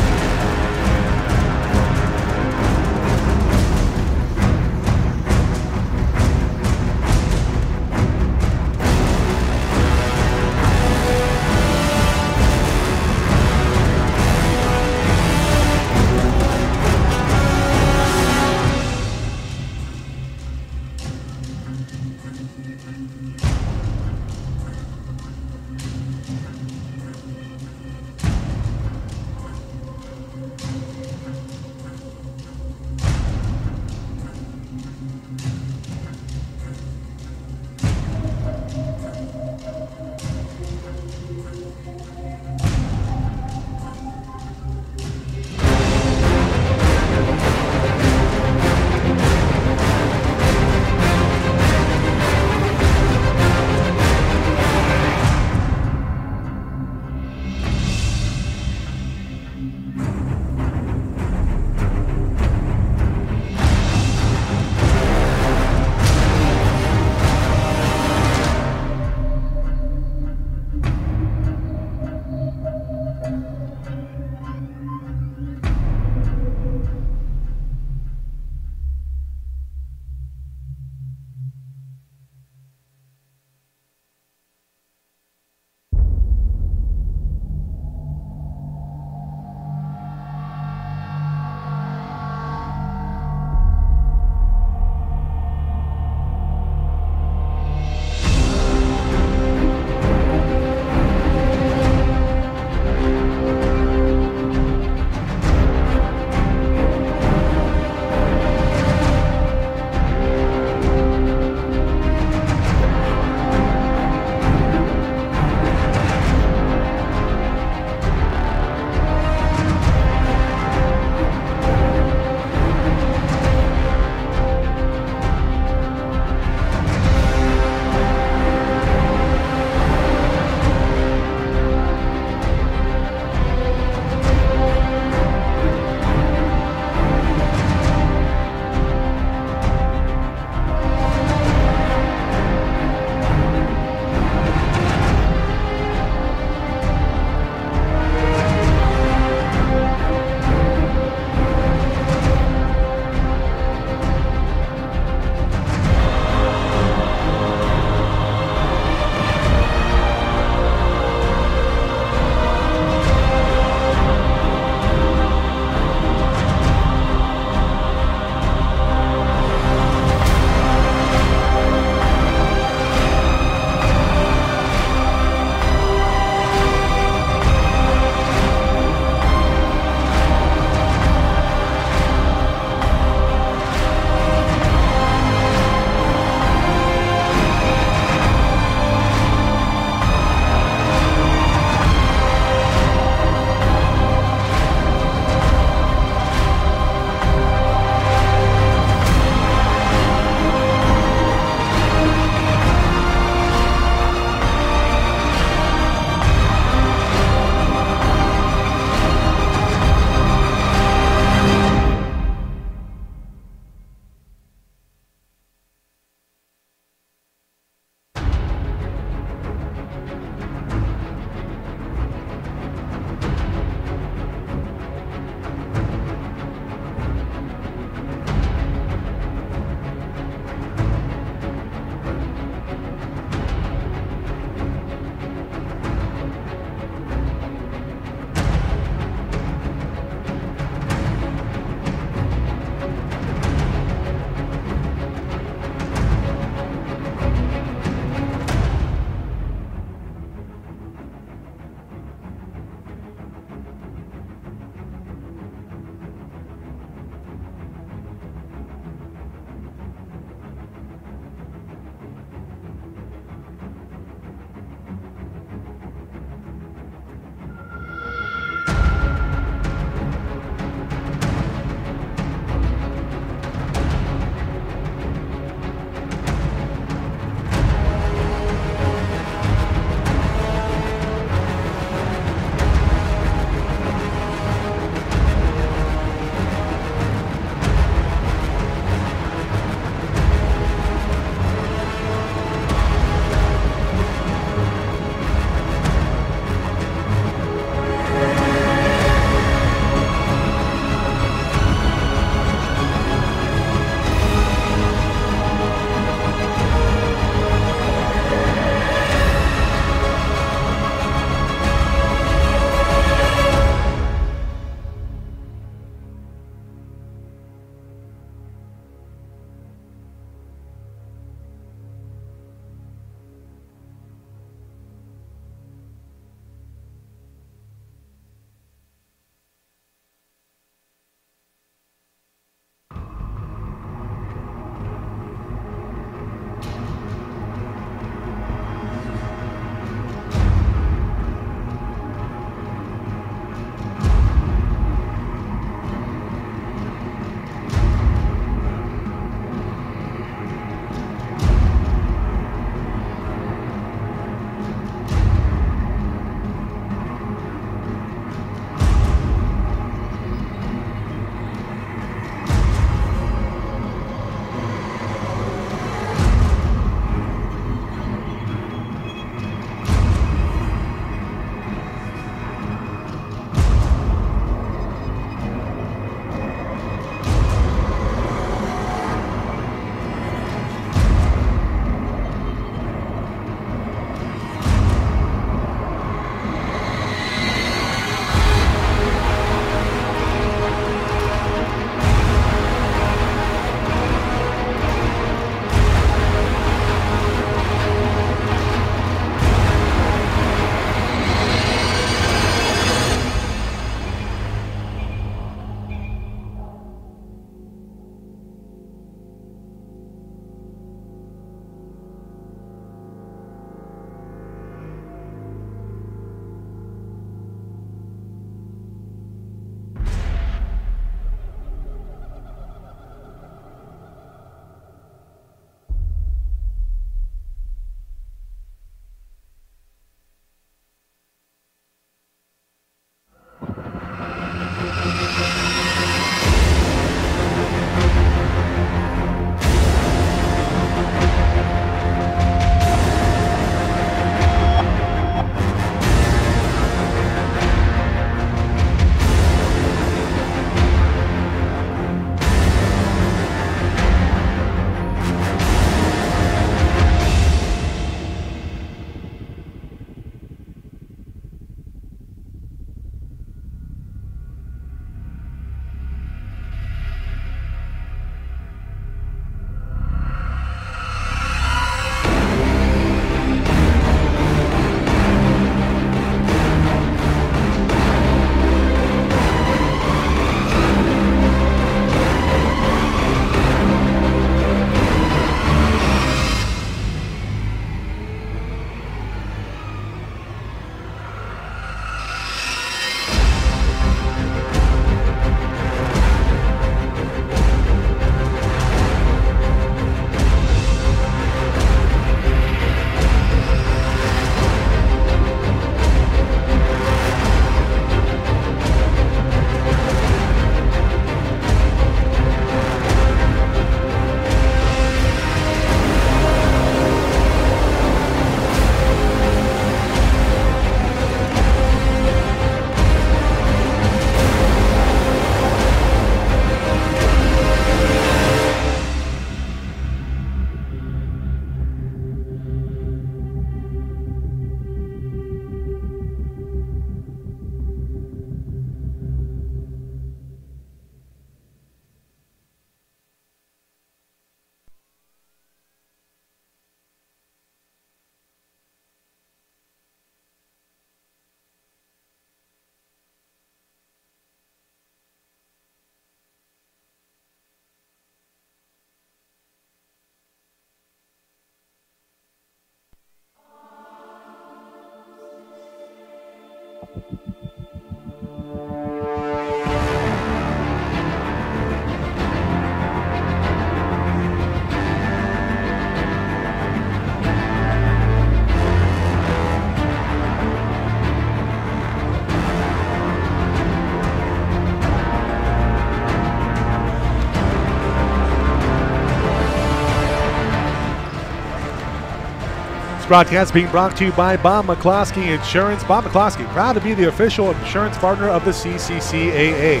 Broadcast being brought to you by Bob McCloskey Insurance. Bob McCloskey, proud to be the official insurance partner of the CCCAA.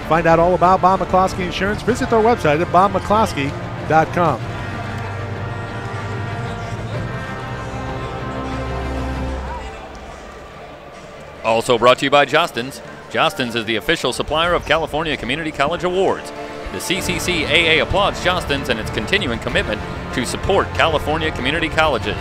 Find out all about Bob McCloskey Insurance. Visit their website at bobmccloskey.com. Also brought to you by Jostens. Jostens is the official supplier of California Community College Awards. The CCCAA applauds Jostens and its continuing commitment to support California community colleges.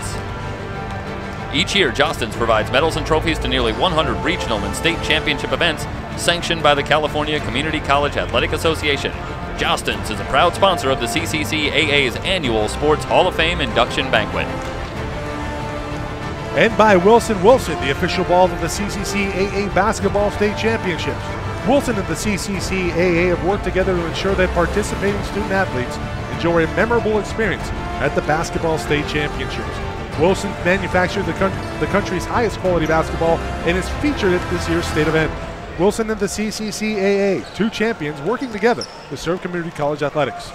Each year, Jostens provides medals and trophies to nearly 100 regional and state championship events sanctioned by the California Community College Athletic Association. Jostens is a proud sponsor of the CCCAA's annual Sports Hall of Fame induction banquet. And by Wilson Wilson, the official ball of the CCCAA Basketball State Championships. Wilson and the CCCAA have worked together to ensure that participating student athletes enjoy a memorable experience at the Basketball State Championships. Wilson manufactured the country's highest quality basketball and is featured at this year's state event. Wilson and the CCCAA, two champions working together to serve community college athletics.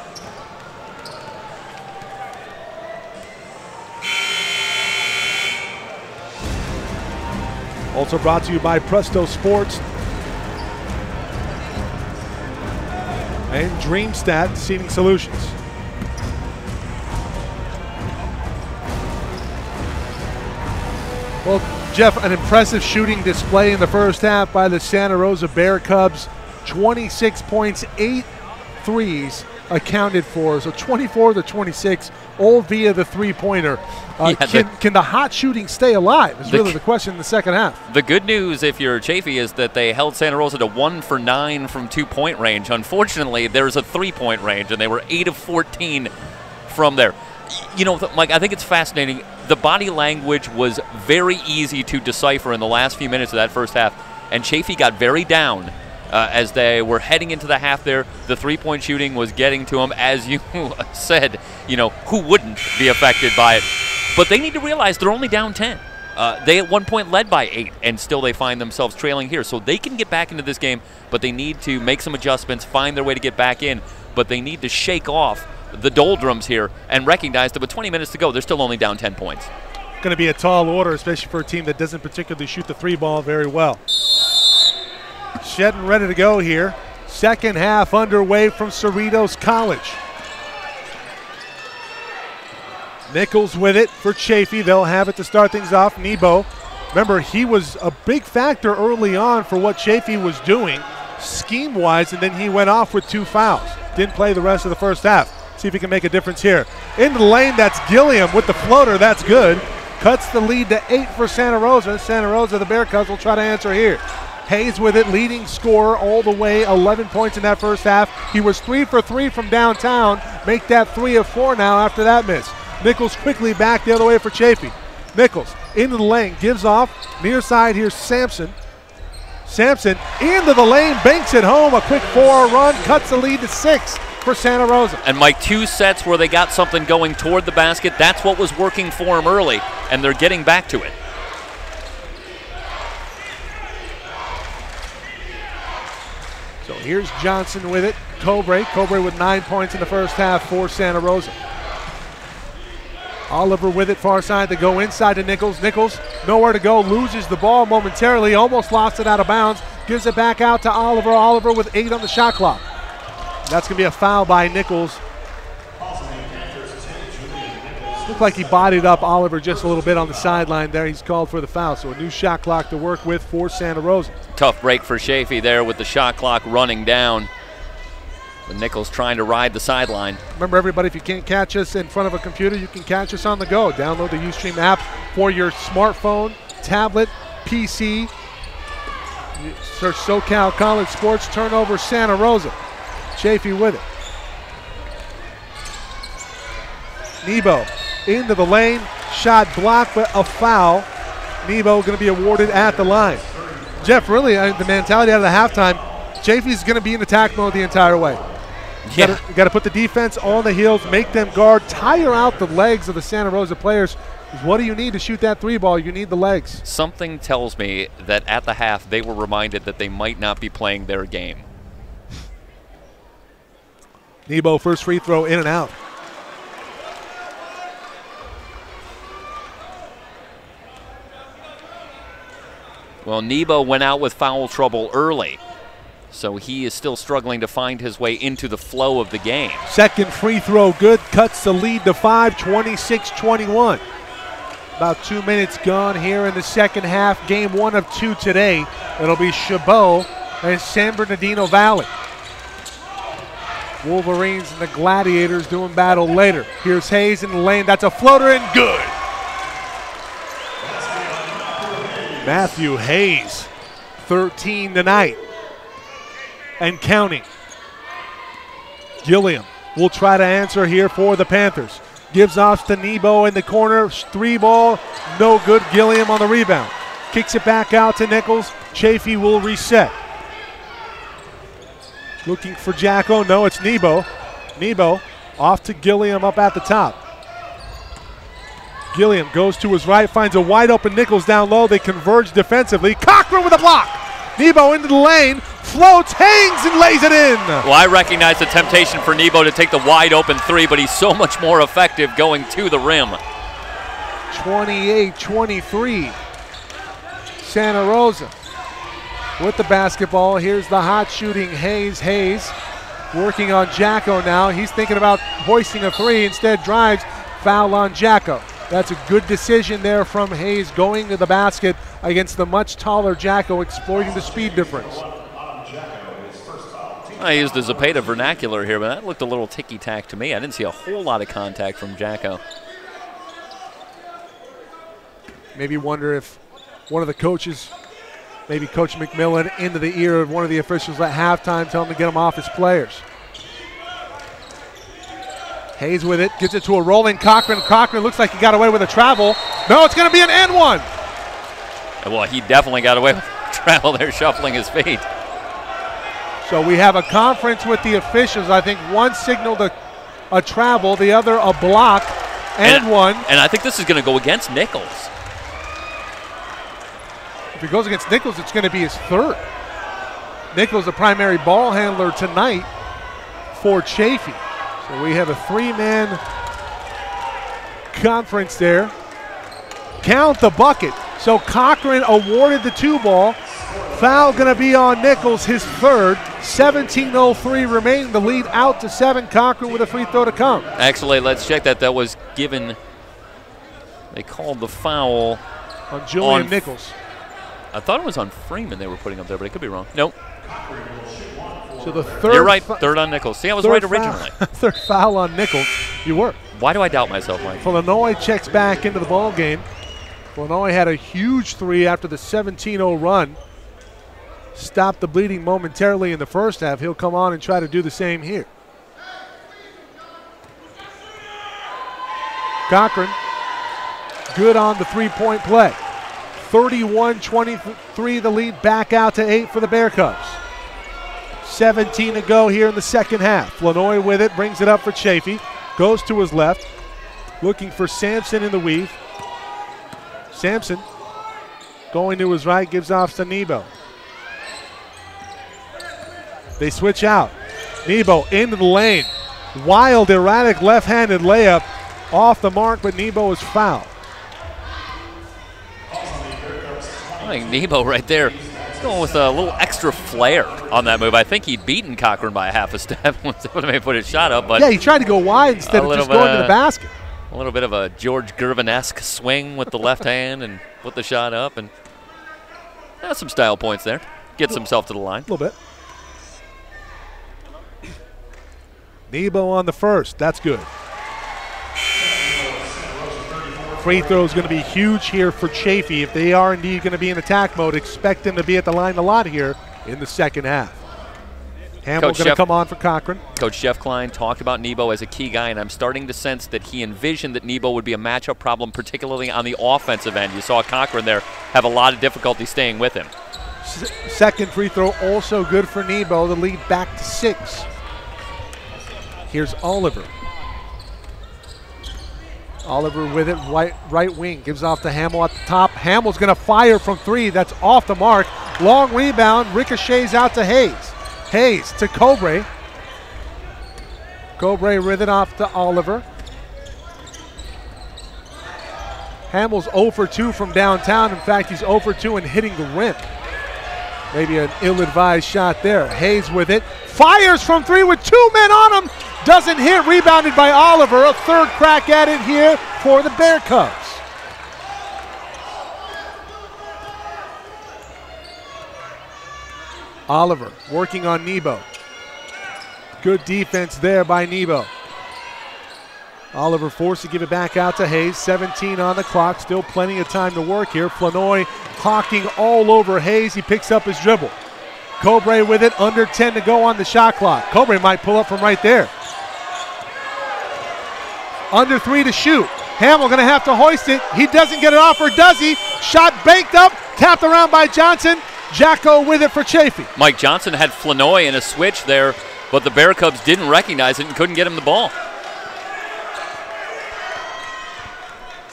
Also brought to you by Presto Sports and DreamStat Seating Solutions. Well, Jeff, an impressive shooting display in the first half by the Santa Rosa Bear Cubs. 26 points, 8 threes accounted for. So 24 to 26, all via the three-pointer. Can the hot shooting stay alive is really the question in the second half. The good news, if you're Chaffey, is that they held Santa Rosa to 1 for 9 from two-point range. Unfortunately, there's a three-point range, and they were 8 of 14 from there. You know, Mike, I think it's fascinating. The body language was very easy to decipher in the last few minutes of that first half, and Chaffey got very down as they were heading into the half there. The three-point shooting was getting to him. As you said, you know, who wouldn't be affected by it? But they need to realize they're only down 10. They at one point led by 8, and still they find themselves trailing here. So they can get back into this game, but they need to make some adjustments, find their way to get back in. But they need to shake off the doldrums here and recognize that with 20 minutes to go, they're still only down 10 points. Going to be a tall order, especially for a team that doesn't particularly shoot the three ball very well. Shedden ready to go here. Second half underway from Cerritos College. Nichols with it for Chaffey. They'll have it to start things off. Nebo, remember, he was a big factor early on for what Chaffey was doing scheme-wise, and then he went off with 2 fouls. Didn't play the rest of the first half. See if he can make a difference here. Into the lane, that's Gilliam with the floater. That's good. Cuts the lead to 8 for Santa Rosa. Santa Rosa, the Bear Cubs, will try to answer here. Hayes with it, leading scorer all the way, 11 points in that first half. He was 3 for 3 from downtown. Make that 3 of 4 now after that miss. Nichols quickly back the other way for Chaffey. Nichols into the lane, gives off. Near side, here's Sampson. Sampson into the lane, banks it home. A quick 4 run, cuts the lead to 6 for Santa Rosa. And Mike, 2 sets where they got something going toward the basket. That's what was working for them early, and they're getting back to it. So here's Johnson with it. Cobre with 9 points in the first half for Santa Rosa. Oliver with it far side to go inside to Nichols. Nichols nowhere to go, loses the ball momentarily, almost lost it out of bounds, gives it back out to Oliver. Oliver with 8 on the shot clock. That's going to be a foul by Nichols. Looked like he bodied up Oliver just a little bit on the sideline there. He's called for the foul, so a new shot clock to work with for Santa Rosa. Tough break for Chaffey there with the shot clock running down. But Nichols trying to ride the sideline. Remember, everybody, if you can't catch us in front of a computer, you can catch us on the go. Download the Ustream app for your smartphone, tablet, PC. Search SoCal College Sports. Turnover Santa Rosa. Chaffey with it. Nebo into the lane. Shot blocked, but a foul Nebo going to be awarded at the line. Jeff, really, the mentality out of the halftime, Chaffey's going to be in attack mode the entire way. You got to put the defense on the heels, make them guard, tire out the legs of the Santa Rosa players. What do you need to shoot that three ball? You need the legs. Something tells me that at the half they were reminded that they might not be playing their game. Nebo, first free throw, in and out. Well, Nebo went out with foul trouble early, so he is still struggling to find his way into the flow of the game. Second free throw good, cuts the lead to 5, 26-21. About 2 minutes gone here in the second half. Game 1 of 2 today. It'll be Chabot and San Bernardino Valley. Wolverines and the Gladiators doing battle later. Here's Hayes in the lane. That's a floater and good. Matthew Hayes, 13 tonight and counting. Gilliam will try to answer here for the Panthers. Gives off to Nebo in the corner. 3 ball, no good. Gilliam on the rebound. Kicks it back out to Nichols. Chaffey will reset. Looking for Jacko. No, it's Nebo. Nebo off to Gilliam up at the top. Gilliam goes to his right, finds a wide open Nichols down low. They converge defensively. Cochran with a block. Nebo into the lane, floats, hangs, and lays it in. Well, I recognize the temptation for Nebo to take the wide open 3, but he's so much more effective going to the rim. 28-23. Santa Rosa with the basketball. Here's the hot shooting Hayes. Hayes working on Jacko now. He's thinking about hoisting a 3, instead drives, foul on Jacko. That's a good decision there from Hayes, going to the basket against the much taller Jacko, exploiting the speed difference. I used the Zepeda vernacular here, but that looked a little ticky-tack to me. I didn't see a whole lot of contact from Jacko. Maybe wonder if one of the coaches, maybe Coach McMillan, into the ear of one of the officials at halftime, telling him to get him off his players. Hayes with it, gives it to a rolling Cochran. Cochran looks like he got away with a travel. No, it's going to be an and one. Well, he definitely got away with travel there, shuffling his feet. So we have a conference with the officials. I think one signaled a travel, the other a block, and one. And I think this is going to go against Nichols. If it goes against Nichols, it's going to be his 3rd. Nichols, the primary ball handler tonight for Chaffey. So we have a 3-man conference there. Count the bucket. So Cochran awarded the 2-ball. Foul going to be on Nichols, his 3rd. 17:03 remaining. The lead out to 7. Cochran with a free throw to come. Actually, let's check that. That was given. They called the foul on Julian Nichols. I thought it was on Freeman they were putting up there, but it could be wrong. Nope. So the 3rd. You're right. 3rd on Nichols. See, I was right originally. 3rd foul on Nichols. You were. Why do I doubt myself, Mike? Illinois checks back into the ball game. Illinois had a huge 3 after the 17-0 run. Stopped the bleeding momentarily in the first half. He'll come on and try to do the same here. Cochran, good on the 3-point play. 31-23 the lead, back out to 8 for the Bear Cubs. 17 to go here in the second half. Illinois with it, brings it up for Chaffey. Goes to his left, looking for Sampson in the weave. Sampson going to his right, gives off to Nebo. They switch out. Nebo into the lane. Wild, erratic left-handed layup off the mark, but Nebo is fouled. I think Nebo right there going with a little extra flair on that move. I think he'd beaten Cochran by a half a step once they would have put his shot up. But yeah, he tried to go wide instead of just going to the basket. A little bit of a George Gervin-esque swing with the left hand and put the shot up. And some style points there. Gets himself to the line. A little bit. Nebo on the first. That's good. Free throw is going to be huge here for Chaffey. If they are indeed going to be in attack mode, expect them to be at the line a lot here in the second half. Hamill's going to come on for Cochran. Coach Jeff Klein talked about Nebo as a key guy, and I'm starting to sense that he envisioned that Nebo would be a matchup problem, particularly on the offensive end. You saw Cochran there have a lot of difficulty staying with him. Second free throw also good for Nebo. The lead back to 6. Here's Oliver. Oliver with it, right wing, gives off to Hamill at the top. Hamill's going to fire from 3. That's off the mark. Long rebound, ricochets out to Hayes. Hayes to Cobre. Cobre with it off to Oliver. Hamill's 0 for 2 from downtown. In fact, he's 0 for 2 in hitting the rim. Maybe an ill-advised shot there. Hayes with it. Fires from 3 with 2 men on him. Doesn't hit. Rebounded by Oliver. A third crack at it here for the Bear Cubs. Oliver working on Nebo. Good defense there by Nebo. Oliver forced to give it back out to Hayes. 17 on the clock. Still plenty of time to work here. Flanoy hawking all over Hayes. He picks up his dribble. Cobre with it. Under 10 to go on the shot clock. Cobre might pull up from right there. Under 3 to shoot. Hamill going to have to hoist it. He doesn't get it off, or does he? Shot banked up. Tapped around by Johnson. Jacko with it for Chaffey. Mike Johnson had Flanoy in a switch there, but the Bear Cubs didn't recognize it and couldn't get him the ball.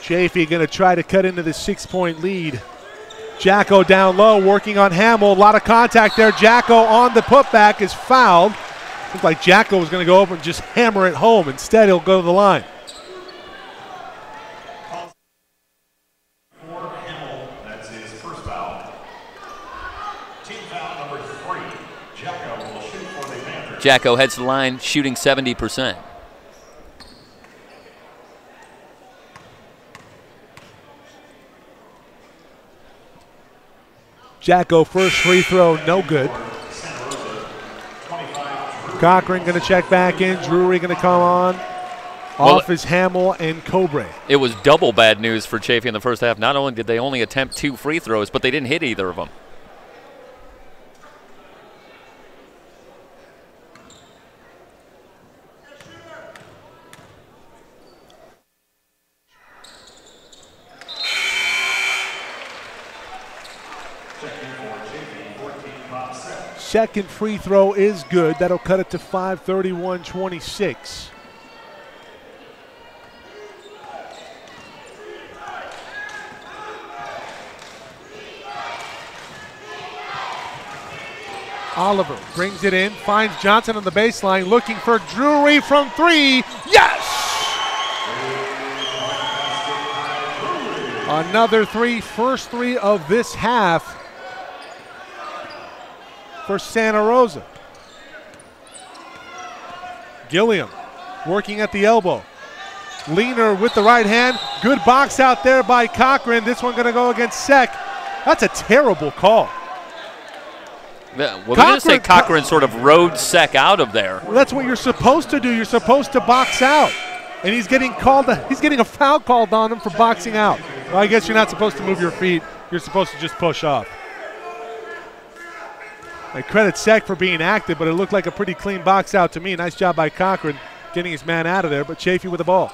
Chaffey going to try to cut into the 6-point lead. Jacko down low, working on Hamill. A lot of contact there. Jacko on the putback is fouled. Looked like Jacko was going to go over and just hammer it home. Instead, he'll go to the line. That's his first foul. Team foul number 3. Jacko will shoot for the Panthers. Jacko heads to the line, shooting 70%. Jacko first free throw, no good. Cochran going to check back in. Drury going to come on. Off is Hamill and Cobre. It was double bad news for Chaffey in the first half. Not only did they only attempt 2 free throws, but they didn't hit either of them. Second free throw is good. That'll cut it to 5:31-26. Oliver brings it in, finds Johnson on the baseline, looking for Drury from 3. Yes! Another 3, first 3 of this half for Santa Rosa. Gilliam working at the elbow. Leaner with the right hand. Good box out there by Cochran. This one going to go against Sek. That's a terrible call. Yeah, well, they're going to say Cochran sort of rode Sek out of there. Well, that's what you're supposed to do. You're supposed to box out. And he's getting a foul called on him for boxing out. Well, I guess you're not supposed to move your feet. You're supposed to just push off. I credit Sek for being active, but it looked like a pretty clean box out to me. Nice job by Cochran getting his man out of there, but Chaffey with the ball.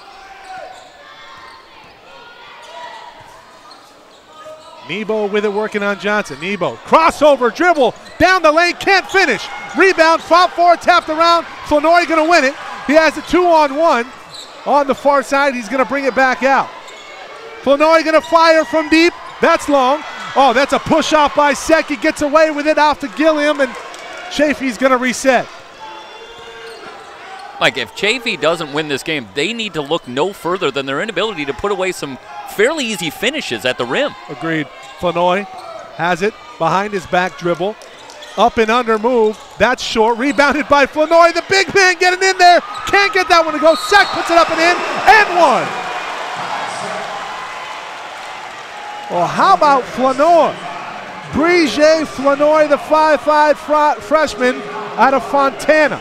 Nebo with it, working on Johnson. Nebo, crossover, dribble, down the lane, can't finish. Rebound, fought for, tapped around. Flanoy going to win it. He has a 2-on-1. On the far side, he's going to bring it back out. Flanoy going to fire from deep. That's long. Oh, that's a push off by Sek. He gets away with it off to Gilliam, and Chaffey's going to reset. Mike, if Chaffey doesn't win this game, they need to look no further than their inability to put away some fairly easy finishes at the rim. Agreed. Flanoy has it behind his back dribble. Up and under move. That's short. Rebounded by Flanoy. The big man getting in there. Can't get that one to go. Sek puts it up and in. And one. Well, how about Flanoy? Brigitte Flanoy, the 5'5" freshman out of Fontana.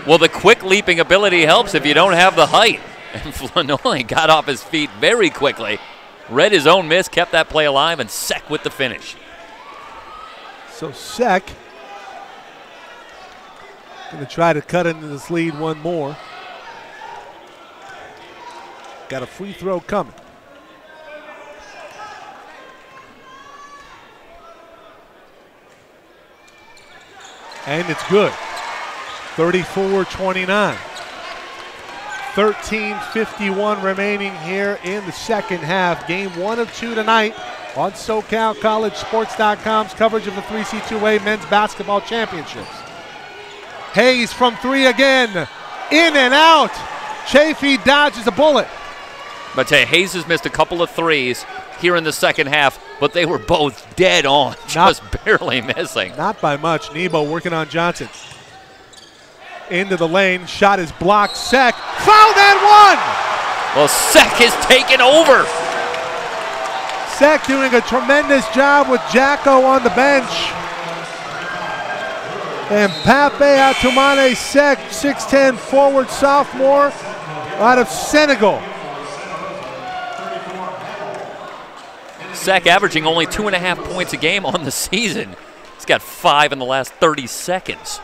Well, the quick leaping ability helps if you don't have the height. And Flanoy got off his feet very quickly. Read his own miss, kept that play alive, and Sek with the finish. So Sek Going to try to cut into this lead one more. Got a free throw coming. And it's good. 34-29. 13:51 remaining here in the second half. Game 1 of 2 tonight on SoCalCollegeSports.com's coverage of the 3C2A Men's Basketball Championships. Hayes from 3 again. In and out. Chaffey dodges a bullet. But Hayes has missed a couple of threes here in the second half, but they were both dead on, just barely missing. Not by much. Nebo working on Johnson. Into the lane, shot is blocked. Sek fouled and one! Well, Sek is taking over. Sek doing a tremendous job with Jacko on the bench. And Pape Atumane Sek, 6'10", forward sophomore out of Senegal. Sek averaging only 2.5 points a game on the season. He's got 5 in the last 30 seconds.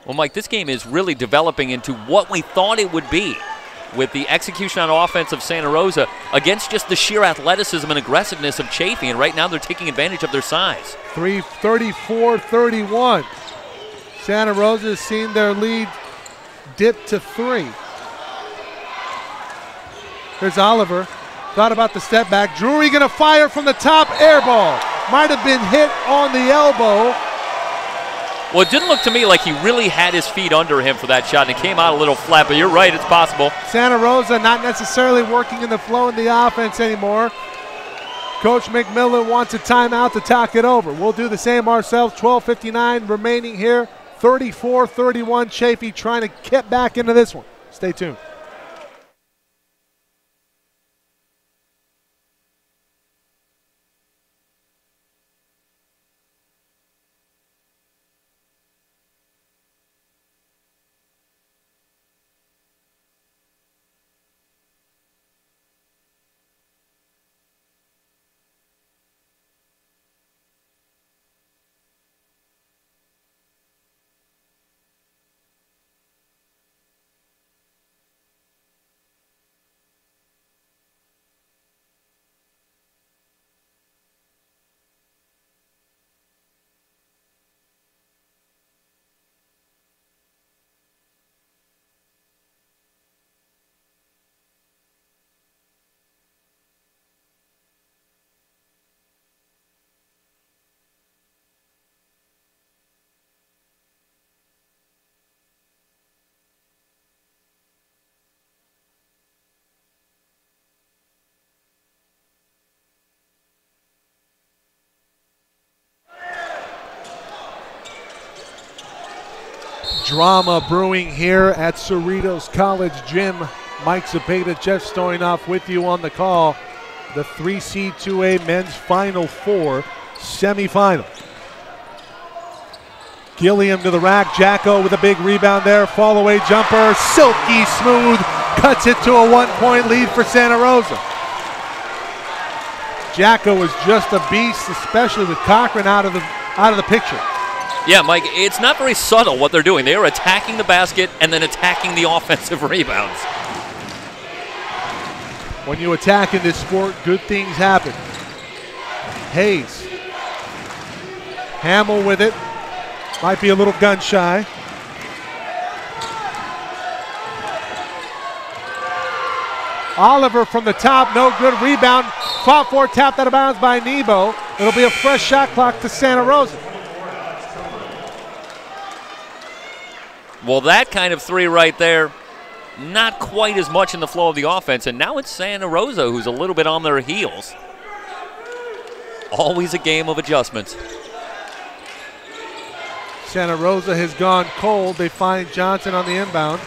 Well, Mike, this game is really developing into what we thought it would be, with the execution on offense of Santa Rosa against just the sheer athleticism and aggressiveness of Chaffey, and right now they're taking advantage of their size. 34-31. Santa Rosa has seen their lead dip to 3. Here's Oliver. Thought about the step back. Drury going to fire from the top. Air ball. Might have been hit on the elbow. Well, it didn't look to me like he really had his feet under him for that shot, and it came out a little flat, but you're right, it's possible. Santa Rosa not necessarily working in the flow of the offense anymore. Coach McMillan wants a timeout to talk it over. We'll do the same ourselves. 12:59 remaining here. 34-31. Chaffey trying to get back into this one. Stay tuned. Drama brewing here at Cerritos College Gym. Mike Zepeda, Jeff Stoynoff with you on the call. The 3C2A Men's Final Four semifinal. Gilliam to the rack. Jacko with a big rebound there. Fall away jumper. Silky smooth. Cuts it to a 1-point lead for Santa Rosa. Jacko is just a beast, especially with Cochran out of the picture. Yeah, Mike, it's not very subtle what they're doing. They are attacking the basket and then attacking the offensive rebounds. When you attack in this sport, good things happen. Hayes. Hamill with it. Might be a little gun shy. Oliver from the top, no good. Rebound. Fought for, tapped out of bounds by Nebo. It'll be a fresh shot clock to Santa Rosa. Well, that kind of three right there, not quite as much in the flow of the offense, and now it's Santa Rosa who's a little bit on their heels. Always a game of adjustments. Santa Rosa has gone cold. They find Johnson on the inbound,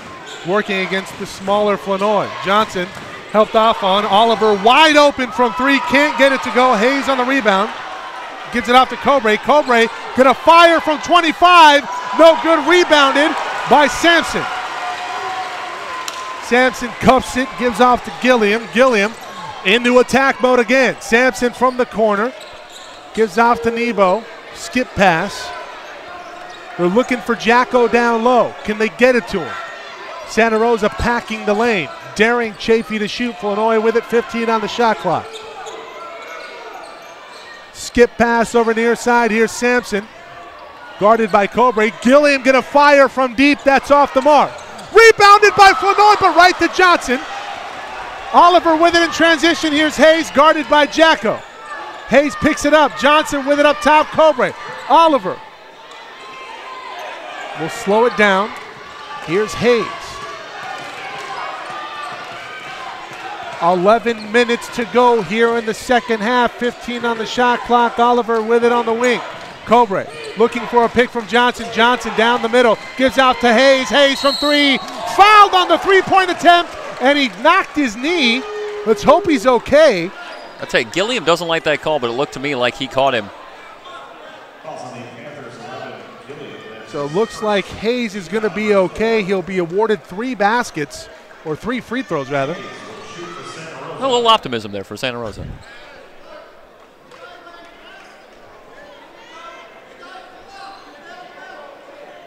working against the smaller Flanoy. Johnson helped off on Oliver, wide open from 3, can't get it to go. Hayes on the rebound, gives it off to Cobre. Cobre gonna fire from 25, no good, rebounded by Sampson. Sampson cuffs it, gives off to Gilliam. Gilliam Into attack mode again. Sampson from the corner. Gives off to Nebo. Skip pass. They're looking for Jacko down low. Can they get it to him? Santa Rosa packing the lane. Daring Chaffey to shoot. Illinois with it. 15 on the shot clock. Skip pass over near side. Here's Sampson. Guarded by Cobre. Gilliam going to fire from deep. That's off the mark. Rebounded by Illinois, but right to Johnson. Oliver with it in transition. Here's Hayes, guarded by Jacko. Hayes picks it up. Johnson with it up top. Cobre. Oliver will slow it down. Here's Hayes. 11 minutes to go here in the second half. 15 on the shot clock. Oliver with it on the wing. Cobre looking for a pick from Johnson. Johnson down the middle. Gives out to Hayes. Hayes from three. Fouled on the three-point attempt, and he knocked his knee. Let's hope he's okay. I'll tell you, Gilliam doesn't like that call, but it looked to me like he caught him. So it looks like Hayes is going to be okay. He'll be awarded 3 baskets, or 3 free throws, rather. A little optimism there for Santa Rosa.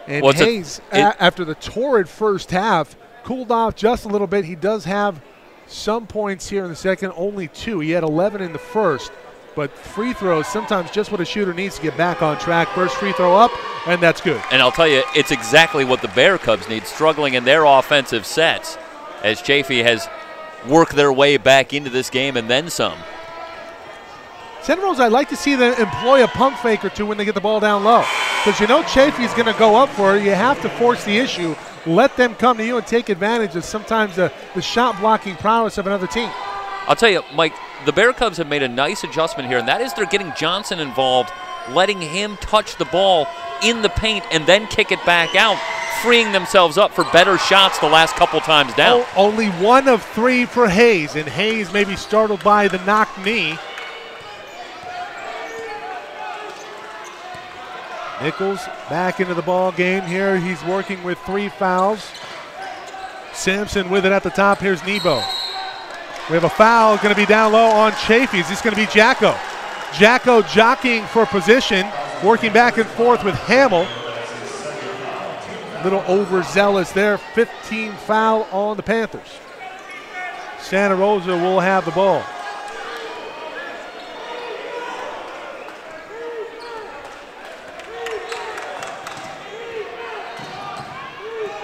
And Hayes, after the torrid first half, cooled off just a little bit. He does have some points here in the second, only 2. He had 11 in the first. But free throws, sometimes just what a shooter needs to get back on track. First free throw up, and that's good. And I'll tell you, it's exactly what the Bear Cubs need, struggling in their offensive sets, as Chaffey has worked their way back into this game and then some. Santa Rosa, I'd like to see them employ a pump fake or two when they get the ball down low. Because you know Chaffey's going to go up for it. You have to force the issue. Let them come to you and take advantage of sometimes the shot blocking prowess of another team. I'll tell you, Mike, the Bear Cubs have made a nice adjustment here, and that is they're getting Johnson involved, letting him touch the ball in the paint and then kick it back out, freeing themselves up for better shots the last couple times down. Only 1 of 3 for Hayes, and Hayes may be startled by the knocked knee. Nichols back into the ball game here. He's working with 3 fouls. Sampson with it at the top. Here's Nebo. We have a foul going to be down low on Chaffey. Is this going to be Jacko? Jacko jockeying for position, working back and forth with Hamill. A little overzealous there. 15 foul on the Panthers. Santa Rosa will have the ball.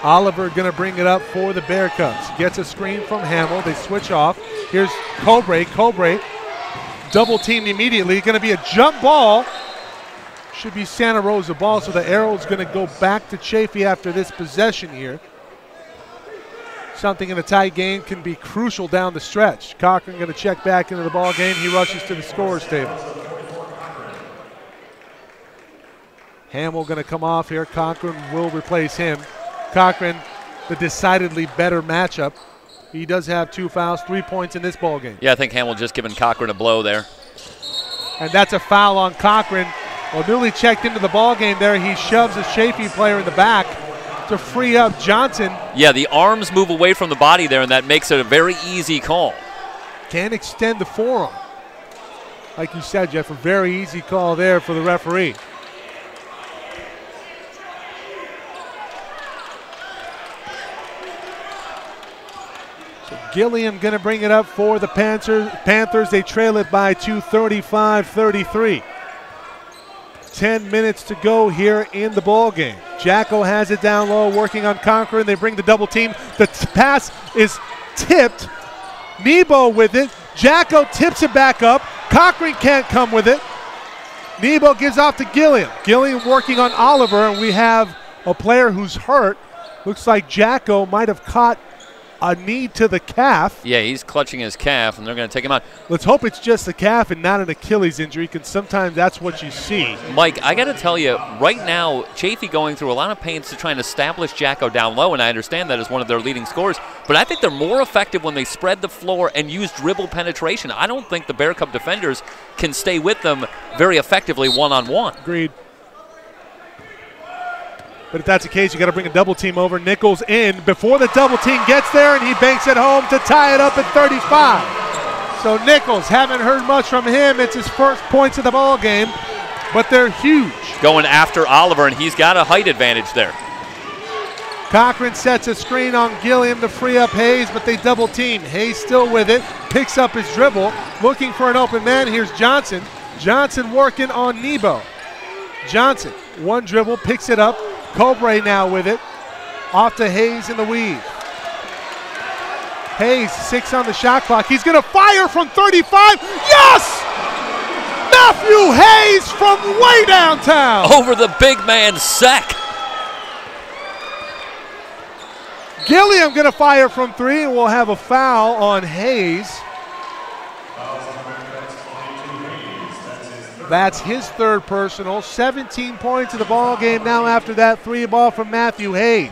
Oliver going to bring it up for the Bear Cubs. Gets a screen from Hamill. They switch off. Here's Cobre. Cobre double teamed immediately. Going to be a jump ball. Should be Santa Rosa ball, so the arrow is going to go back to Chaffey after this possession here. Something in a tight game can be crucial down the stretch. Cochran going to check back into the ball game. He rushes to the scorer's table. Hamill going to come off here. Cochran will replace him. Cochran, the decidedly better matchup. He does have 2 fouls, 3 points in this ball game. Yeah, I think Hamill just giving Cochran a blow there. And that's a foul on Cochran. Well, newly checked into the ball game there. He shoves a Chaffey player in the back to free up Johnson. Yeah, the arms move away from the body there, and that makes it a very easy call. Can't extend the forearm. Like you said, Jeff, a very easy call there for the referee. Gilliam going to bring it up for the Panthers. They trail it by 35-33. 10 minutes to go here in the ball game. Jacko has it down low, working on Cochran. They bring the double team. The pass is tipped. Nebo with it. Jacko tips it back up. Cochran can't come with it. Nebo gives off to Gilliam. Gilliam working on Oliver, and we have a player who's hurt. Looks like Jacko might have caught a knee to the calf. Yeah, he's clutching his calf, and they're going to take him out. Let's hope it's just the calf and not an Achilles injury, because sometimes that's what you see. Mike, I got to tell you, right now, Chaffey going through a lot of pains to try and establish Jacko down low, and I understand that as one of their leading scorers, but I think they're more effective when they spread the floor and use dribble penetration. I don't think the Bear Cub defenders can stay with them very effectively one-on-one. Agreed. But if that's the case, you got to bring a double team over. Nichols in before the double team gets there, and he banks it home to tie it up at 35. So Nichols, haven't heard much from him. It's his first points of the ball game, but they're huge. Going after Oliver, and he's got a height advantage there. Cochran sets a screen on Gilliam to free up Hayes, but they double team. Hayes still with it, picks up his dribble, looking for an open man. Here's Johnson. Johnson working on Nebo. Johnson, one dribble, picks it up. Cobre now with it. Off to Hayes in the weave. Hayes, 6 on the shot clock. He's going to fire from 35. Yes! Matthew Hayes from way downtown. Over the big man's sack. Gilliam going to fire from 3, and we'll have a foul on Hayes. That's his third personal. 17 points of the ball game now after that 3 ball from Matthew Hayes.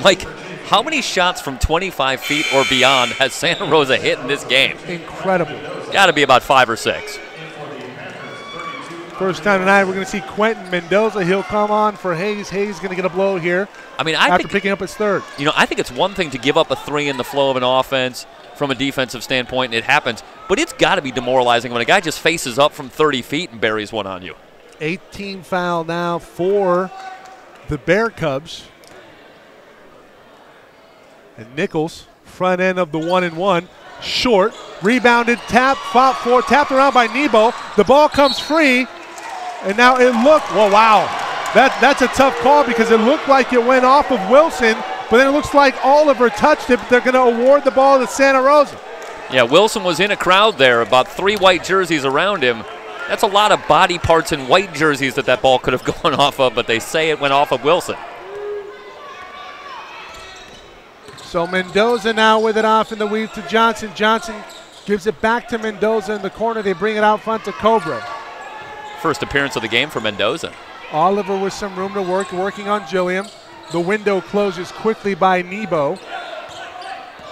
Mike, how many shots from 25 feet or beyond has Santa Rosa hit in this game? Incredible. Got to be about 5 or 6. First time tonight, we're going to see Quentin Mendoza. He'll come on for Hayes. Hayes going to get a blow here. I mean, after picking up his third. You know, I think it's one thing to give up a 3 in the flow of an offense from a defensive standpoint, and it happens. But it's got to be demoralizing when a guy just faces up from 30 feet and buries one on you. 18 foul now for the Bear Cubs. And Nichols, front end of the 1-and-1, short, rebounded, tapped, fought for, tapped around by Nebo. The ball comes free, and now it looked, well, wow. That's a tough call because it looked like it went off of Wilson, but then it looks like Oliver touched it, but they're going to award the ball to Santa Rosa. Yeah, Wilson was in a crowd there, about 3 white jerseys around him. That's a lot of body parts and white jerseys that ball could have gone off of, but they say it went off of Wilson. So Mendoza now with it off in the weave to Johnson. Johnson gives it back to Mendoza in the corner. They bring it out front to Cobre. First appearance of the game for Mendoza. Oliver with some room to work, working on Gilliam. The window closes quickly by Nebo.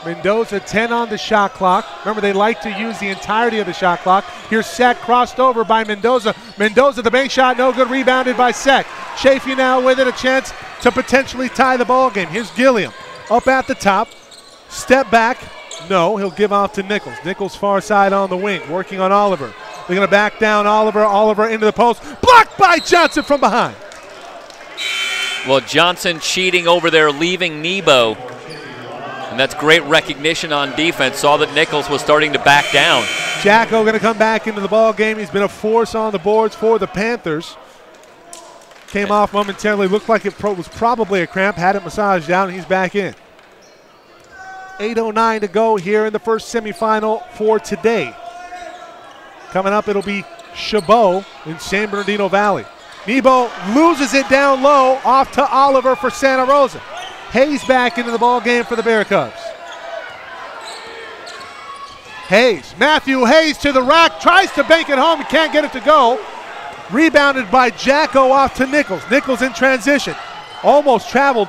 Mendoza 10 on the shot clock. Remember, they like to use the entirety of the shot clock. Here's Sek crossed over by Mendoza. Mendoza, the bank shot, no good, rebounded by Sek. Chaffey now with it, a chance to potentially tie the ball game. Here's Gilliam up at the top. Step back. No, he'll give off to Nichols. Nichols far side on the wing, working on Oliver. They're going to back down Oliver. Oliver into the post. Blocked by Johnson from behind. Well, Johnson cheating over there, leaving Nebo. And that's great recognition on defense. Saw that Nichols was starting to back down. Jacko going to come back into the ball game. He's been a force on the boards for the Panthers. Came off momentarily. Looked like it was probably a cramp. Had it massaged down. He's back in. 8:09 to go here in the first semifinal for today. Coming up, it'll be Chabot in San Bernardino Valley. Nebo loses it down low, off to Oliver for Santa Rosa. Hayes back into the ball game for the Bear Cubs. Hayes, Matthew Hayes to the rack, tries to bank it home, can't get it to go. Rebounded by Jacko off to Nichols. Nichols in transition, almost traveled.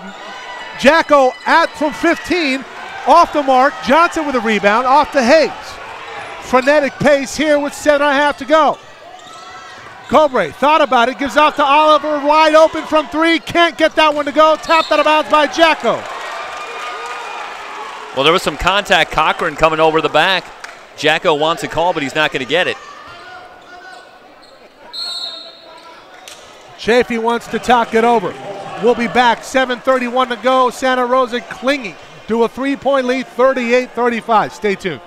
Jacko from 15, off the mark. Johnson with a rebound, off to Hayes. Frenetic pace here with 7.5 to go. Cobre thought about it, gives off to Oliver, wide open from 3, can't get that one to go, tapped out of bounds by Jacko. Well, there was some contact. Cochran coming over the back. Jacko wants a call, but he's not going to get it. Chaffey wants to talk it over. We'll be back, 7:31 to go. Santa Rosa clinging to a 3-point lead, 38-35. Stay tuned.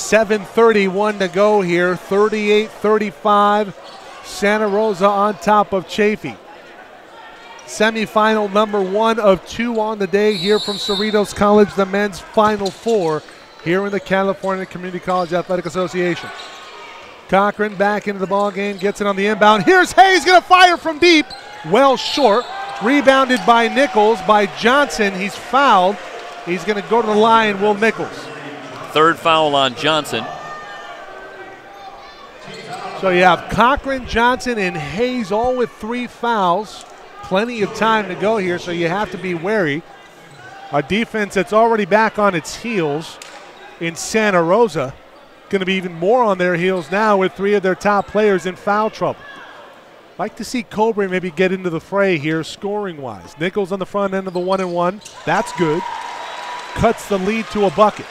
7:31 to go here. 38-35. Santa Rosa on top of Chaffey. Semifinal number 1 of 2 on the day here from Cerritos College, the men's Final Four here in the California Community College Athletic Association. Cochran back into the ball game, gets it on the inbound. Here's Hayes, going to fire from deep. Well short. Rebounded by Nichols, by Johnson. He's fouled. He's going to go to the line, Will Nichols. Third foul on Johnson. So you have Cochran, Johnson, and Hayes all with 3 fouls. Plenty of time to go here, so you have to be wary. A defense that's already back on its heels in Santa Rosa. Going to be even more on their heels now with 3 of their top players in foul trouble. Like to see Cobre maybe get into the fray here scoring-wise. Nichols on the front end of the 1-and-1. That's good. Cuts the lead to a bucket.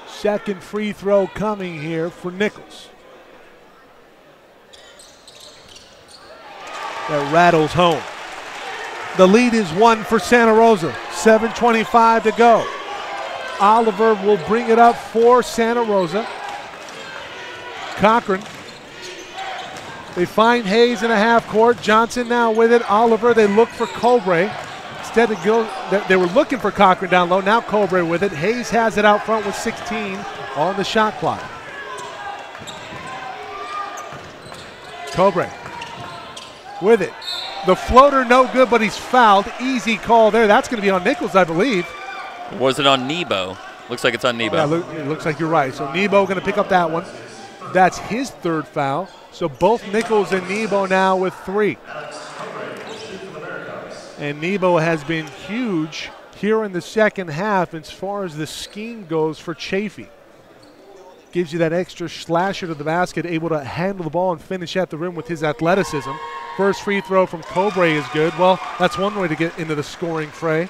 Second free throw coming here for Nichols. That rattles home. The lead is 1 for Santa Rosa. 7:25 to go. Oliver will bring it up for Santa Rosa. Cochran. They find Hayes in a half court. Johnson now with it. Oliver, they look for Cobre. Instead of they were looking for Cochran down low. Now Cobre with it. Hayes has it out front with 16 on the shot clock. Cobre with it. The floater no good, but he's fouled. Easy call there. That's going to be on Nichols, I believe. Was it on Nebo? Looks like it's on Nebo. Yeah, it looks like you're right. So Nebo going to pick up that one. That's his 3rd foul. So both Nichols and Nebo now with 3. And Nebo has been huge here in the second half as far as the scheme goes for Chaffey. Gives you that extra slasher to the basket, able to handle the ball and finish at the rim with his athleticism. First free throw from Cobre is good. Well, that's one way to get into the scoring fray.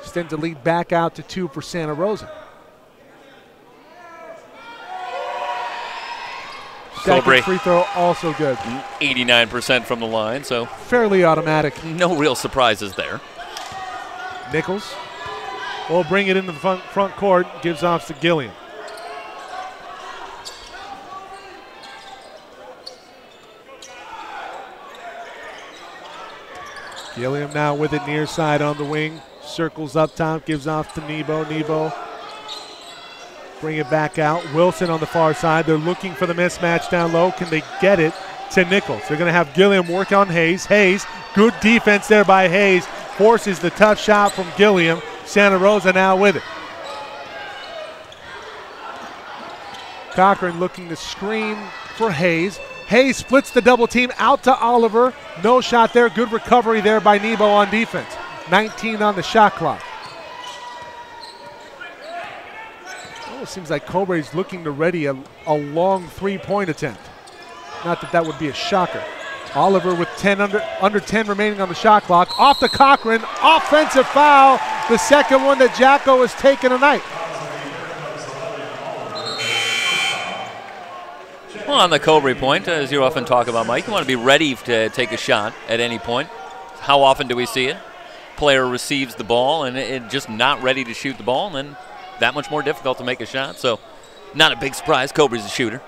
Extends the lead back out to 2 for Santa Rosa. Second free throw also good. 89% from the line, so fairly automatic. No real surprises there. Nichols will bring it into the front court, gives off to Gilliam. Gilliam now with it near side on the wing. Circles up top, gives off to Nebo. Nebo bring it back out. Wilson on the far side. They're looking for the mismatch down low. Can they get it to Nichols? They're going to have Gilliam work on Hayes. Hayes, good defense there by Hayes. Forces the tough shot from Gilliam. Santa Rosa now with it. Cochran looking to screen for Hayes. Hayes splits the double team out to Oliver. No shot there. Good recovery there by Nebo on defense. 19 on the shot clock. It seems like Cobre's looking to ready a long 3-point attempt. Not that that would be a shocker. Oliver with 10 under 10 remaining on the shot clock. Off to Cochran. Offensive foul. The second one that Jacko has taken tonight. Well, on the Cobre point, as you often talk about, Mike, you want to be ready to take a shot at any point. How often do we see it? Player receives the ball and it just not ready to shoot the ball, and then that much more difficult to make a shot. So not a big surprise. Cobre's a shooter.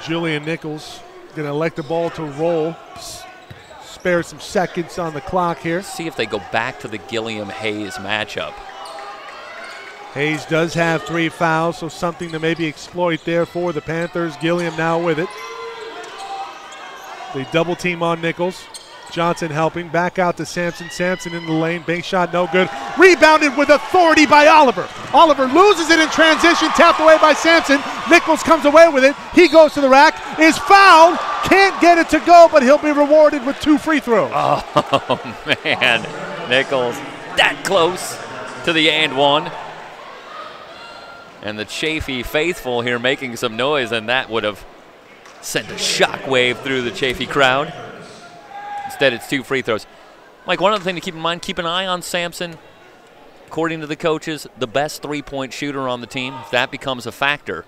Julian Nichols going to let the ball to roll. Spare some seconds on the clock here. See if they go back to the Gilliam-Hayes matchup. Hayes does have 3 fouls, so something to maybe exploit there for the Panthers. Gilliam now with it. They double team on Nichols. Johnson helping. Back out to Sampson. Sampson in the lane. Bank shot no good. Rebounded with authority by Oliver. Oliver loses it in transition. Tapped away by Sampson. Nichols comes away with it. He goes to the rack. Is fouled. Can't get it to go, but he'll be rewarded with 2 free throws. Oh, man. Nichols that close to the and one. And the Chaffey faithful here making some noise, and that would have sent a shockwave through the Chaffey crowd. Instead, it's 2 free throws. Mike, one other thing to keep in mind, keep an eye on Sampson. according to the coaches, the best three-point shooter on the team. If that becomes a factor,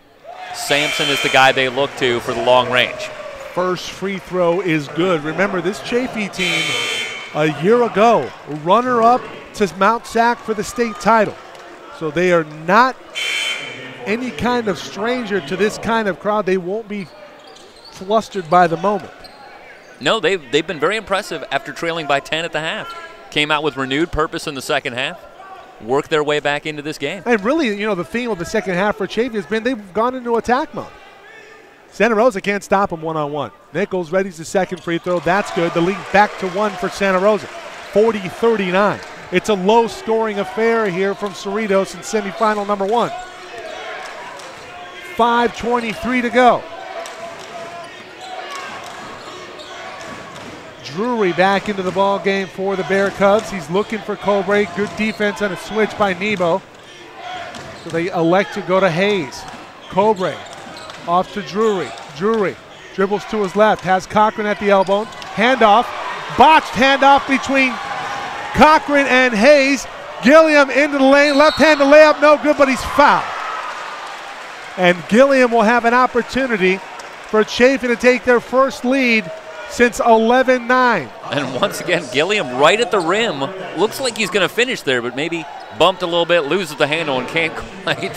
Sampson is the guy they look to for the long range. First free throw is good. Remember, this Chaffey team a year ago, runner-up to Mount Sac for the state title. So they are not any kind of stranger to this kind of crowd. They won't be flustered by the moment. No, they've been very impressive after trailing by 10 at the half. Came out with renewed purpose in the second half, worked their way back into this game. And really, you know, the theme of the second half for Chaffey has been they've gone into attack mode. Santa Rosa can't stop them one-on-one. Nichols readies the second free throw. That's good. The lead back to 1 for Santa Rosa, 40-39. It's a low-scoring affair here from Cerritos in semifinal number 1. 5:23 to go. Drury back into the ball game for the Bear Cubs. He's looking for Cobre. Good defense on a switch by Nebo. So they elect to go to Hayes. Cobre off to Drury. Drury dribbles to his left, has Cochran at the elbow. Handoff, botched handoff between Cochran and Hayes. Gilliam into the lane, left-handed layup, no good, but he's fouled. And Gilliam will have an opportunity for Chaffey to take their first lead since 11-9. And once again, Gilliam right at the rim. Looks like he's going to finish there, but maybe bumped a little bit, loses the handle, and can't quite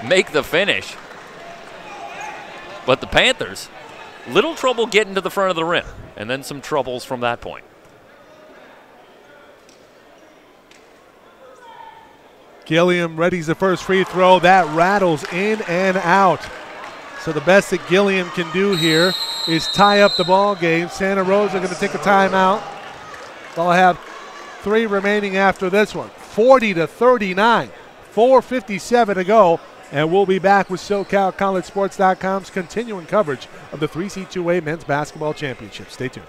make the finish. But the Panthers, little trouble getting to the front of the rim, and then some troubles from that point. Gilliam readies the first free throw. That rattles in and out. So the best that Gilliam can do here is tie up the ball game. Santa Rosa going to take a timeout. They'll have 3 remaining after this one. 40-39, 4:57 to go. And we'll be back with SoCalCollegeSports.com's continuing coverage of the 3C2A Men's Basketball Championship. Stay tuned.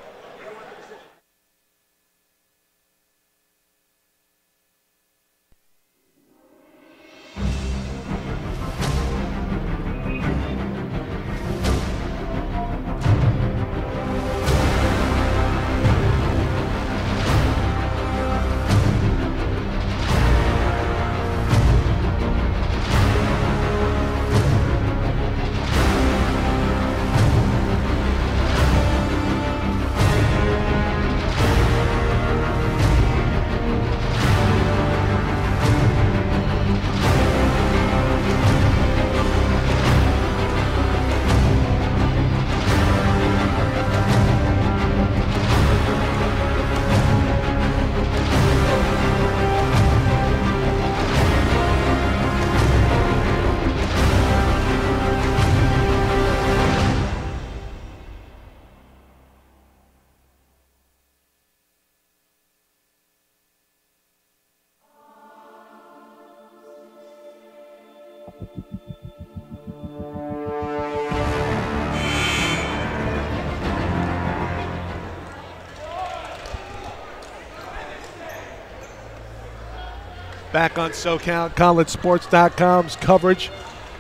Back on SoCalCollegeSports.com's coverage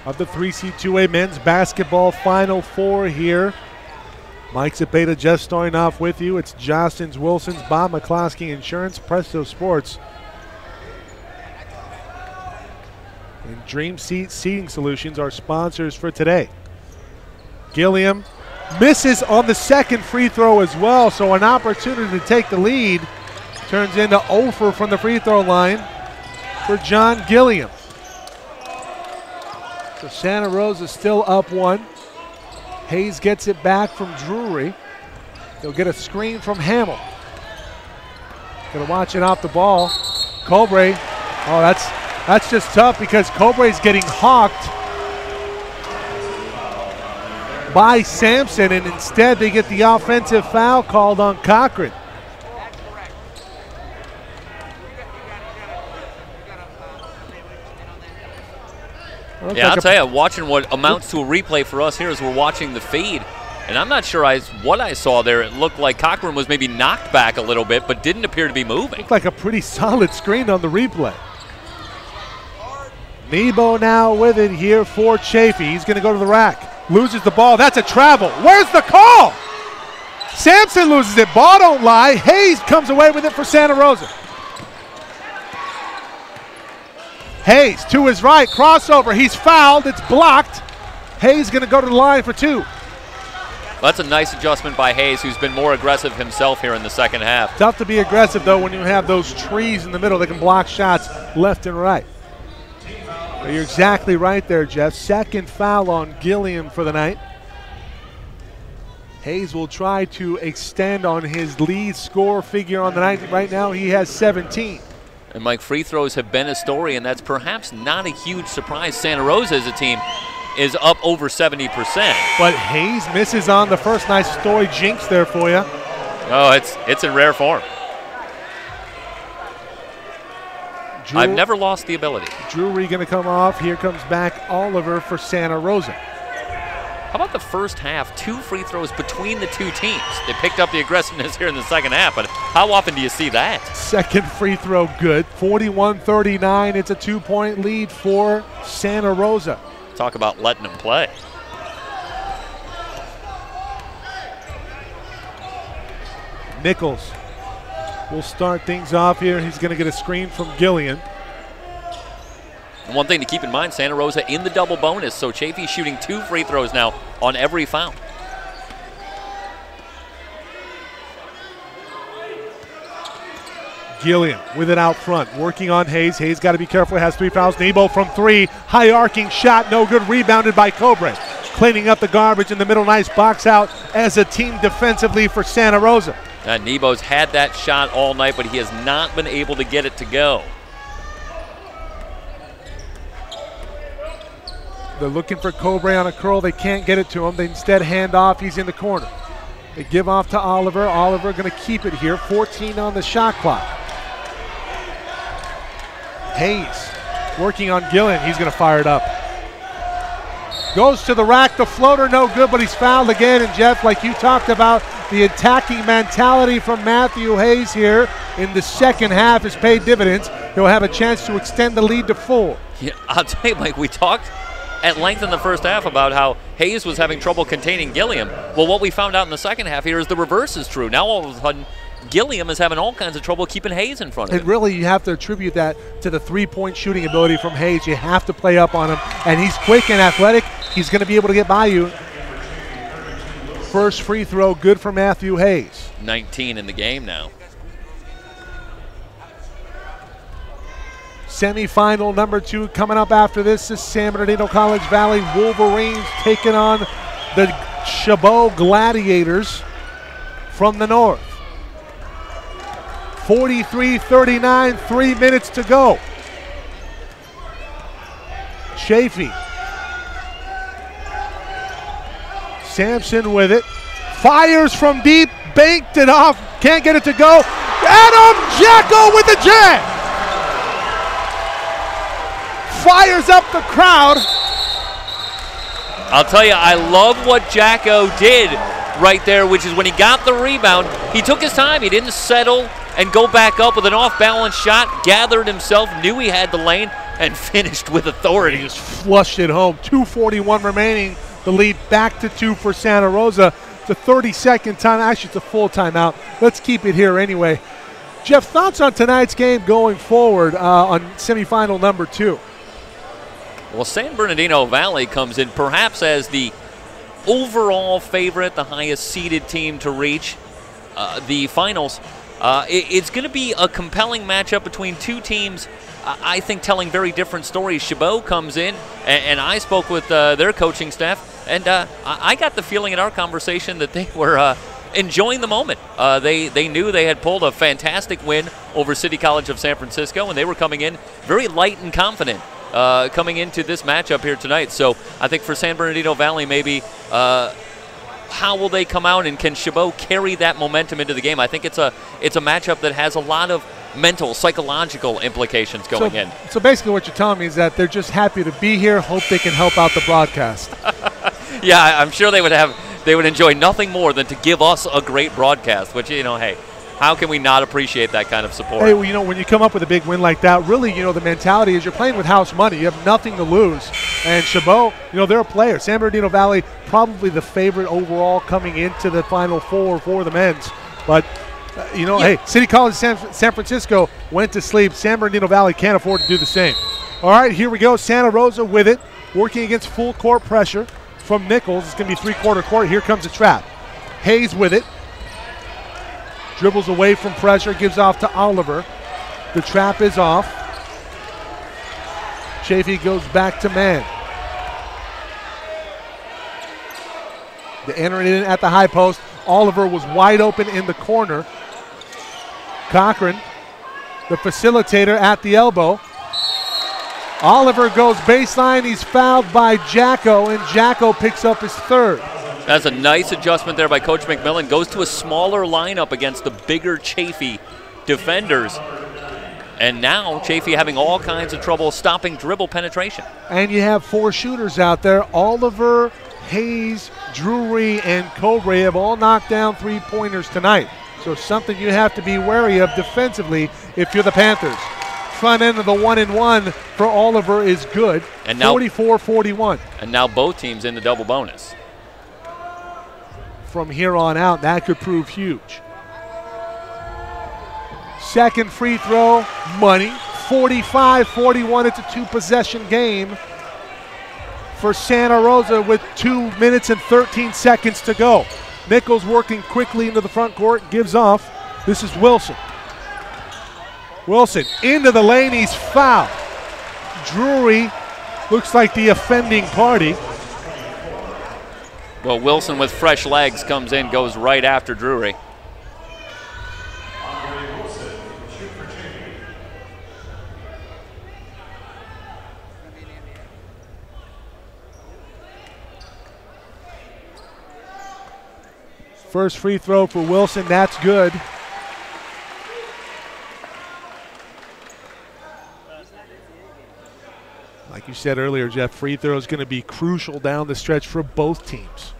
of the 3C2A Men's Basketball Final Four here. Mike Zepeda, Jeff Stoynoff with you. It's Jostens Wilson's, Bob McCloskey Insurance, Presto Sports, and Dream Seat Seating Solutions are sponsors for today. Gilliam misses on the second free throw as well, so an opportunity to take the lead turns into 0 from the free throw line for John Gilliam. So Santa Rosa still up 1. Hayes gets it back from Drury. He'll get a screen from Hamill. Gonna watch it off the ball. Cobre. Oh, that's just tough because Cobre's getting hawked by Sampson, and instead they get the offensive foul called on Cochran. Yeah, I'll tell you, watching what amounts to a replay for us here as we're watching the feed, and I'm not sure what I saw there. It looked like Cochran was maybe knocked back a little bit, but didn't appear to be moving. Looked like a pretty solid screen on the replay. Nebo now with it here for Chaffey. He's going to go to the rack. Loses the ball. That's a travel. Where's the call? Sampson loses it. Ball don't lie. Hayes comes away with it for Santa Rosa. Hayes to his right, crossover. He's fouled. It's blocked. Hayes going to go to the line for 2. Well, that's a nice adjustment by Hayes, who's been more aggressive himself here in the second half. Tough to be aggressive, though, when you have those trees in the middle that can block shots left and right. But you're exactly right there, Jeff. Second foul on Gilliam for the night. Hayes will try to extend on his lead score figure on the night. Right now, he has 17. And Mike, free throws have been a story, and that's perhaps not a huge surprise. Santa Rosa as a team is up over 70%. But Hayes misses on the first. Nice story jinx there for you. Oh, it's in rare form. I've never lost the ability. Drury going to come off. Here comes back Oliver for Santa Rosa. How about the first half? 2 free throws between the two teams. They picked up the aggressiveness here in the second half, but how often do you see that? Second free throw good. 41-39. It's a 2-point lead for Santa Rosa. Talk about letting them play. Nichols will start things off here. He's going to get a screen from Gillian. And one thing to keep in mind, Santa Rosa in the double bonus, so Chaffey's shooting 2 free throws now on every foul. Gillian with it out front, working on Hayes. Hayes got to be careful, has 3 fouls. Nebo from 3, high arcing shot, no good, rebounded by Cobre. Cleaning up the garbage in the middle, nice box out as a team defensively for Santa Rosa. Nebo's had that shot all night, but he has not been able to get it to go. They're looking for Cobre on a curl. They can't get it to him. They instead hand off. He's in the corner. They give off to Oliver. Oliver going to keep it here. 14 on the shot clock. Hayes working on Gillian. He's going to fire it up. Goes to the rack. The floater no good, but he's fouled again. And Jeff, like you talked about, the attacking mentality from Matthew Hayes here in the second half has paid dividends. He'll have a chance to extend the lead to 4. Yeah, I'll tell you, Mike, we talked at length in the first half about how Hayes was having trouble containing Gilliam. Well, what we found out in the second half here is the reverse is true. Now all of a sudden, Gilliam is having all kinds of trouble keeping Hayes in front of him. And really, you have to attribute that to the 3-point shooting ability from Hayes. You have to play up on him. And he's quick and athletic. He's going to be able to get by you. First free throw, good for Matthew Hayes. 19 in the game now. Semifinal number 2 coming up after this is San Bernardino College Valley Wolverines taking on the Chabot Gladiators from the north. 43-39, 3 minutes to go. Chaffey. Sampson with it. Fires from deep, banked it off, can't get it to go. Adam Jacko with the jam. Fires up the crowd. I'll tell you, I love what Jacko did right there, which is when he got the rebound, he took his time. He didn't settle and go back up with an off-balance shot, gathered himself, knew he had the lane, and finished with authority. He just flushed it home. 2:41 remaining. The lead back to 2 for Santa Rosa. It's a 30-second time. Actually, it's a full timeout. Let's keep it here anyway. Jeff, thoughts on tonight's game going forward on semifinal number 2? Well, San Bernardino Valley comes in perhaps as the overall favorite, the highest seeded team to reach the finals. It's going to be a compelling matchup between 2 teams, I think, telling very different stories. Chabot comes in, and I spoke with their coaching staff, and I got the feeling in our conversation that they were enjoying the moment. They knew they had pulled a fantastic win over City College of San Francisco, and they were coming in very light and confident coming into this matchup here tonight. So I think for San Bernardino Valley, maybe how will they come out, and can Chabot carry that momentum into the game? I think it's a matchup that has a lot of mental, psychological implications going in. So basically what you're telling me is that they're just happy to be here, hope they can help out the broadcast. Yeah, I'm sure they would enjoy nothing more than to give us a great broadcast, which, hey, how can we not appreciate that kind of support? Hey, well, when you come up with a big win like that, really, the mentality is you're playing with house money. You have nothing to lose. And Chabot, they're a player. San Bernardino Valley, probably the favorite overall coming into the Final Four for the men's. But, hey, City College San Francisco went to sleep. San Bernardino Valley can't afford to do the same. All right, here we go. Santa Rosa with it, working against full court pressure from Nichols. It's going to be three-quarter court. Here comes a trap. Hayes with it. Dribbles away from pressure, gives off to Oliver. The trap is off. Chaffey goes back to man. They enter it in at the high post. Oliver was wide open in the corner. Cochran, the facilitator, at the elbow. Oliver goes baseline. He's fouled by Jacko, and Jacko picks up his third. That's a nice adjustment there by Coach McMillan. Goes to a smaller lineup against the bigger Chaffey defenders. And now Chaffey having all kinds of trouble stopping dribble penetration. And you have four shooters out there. Oliver, Hayes, Drury, and Cobre have all knocked down three-pointers tonight. So something you have to be wary of defensively if you're the Panthers. Front end of the 1-and-1 for Oliver is good, and now 44-41. And now both teams in the double bonus. From here on out, that could prove huge. Second free throw, money. 45-41, it's a two-possession game for Santa Rosa with 2 minutes and 13 seconds to go. Nichols working quickly into the front court, gives off. This is Wilson. Wilson into the lane, he's fouled. Drury looks like the offending party. Well, Wilson with fresh legs comes in, goes right after Drury. First free throw for Wilson, that's good. Like you said earlier, Jeff, free throw is going to be crucial down the stretch for both teams.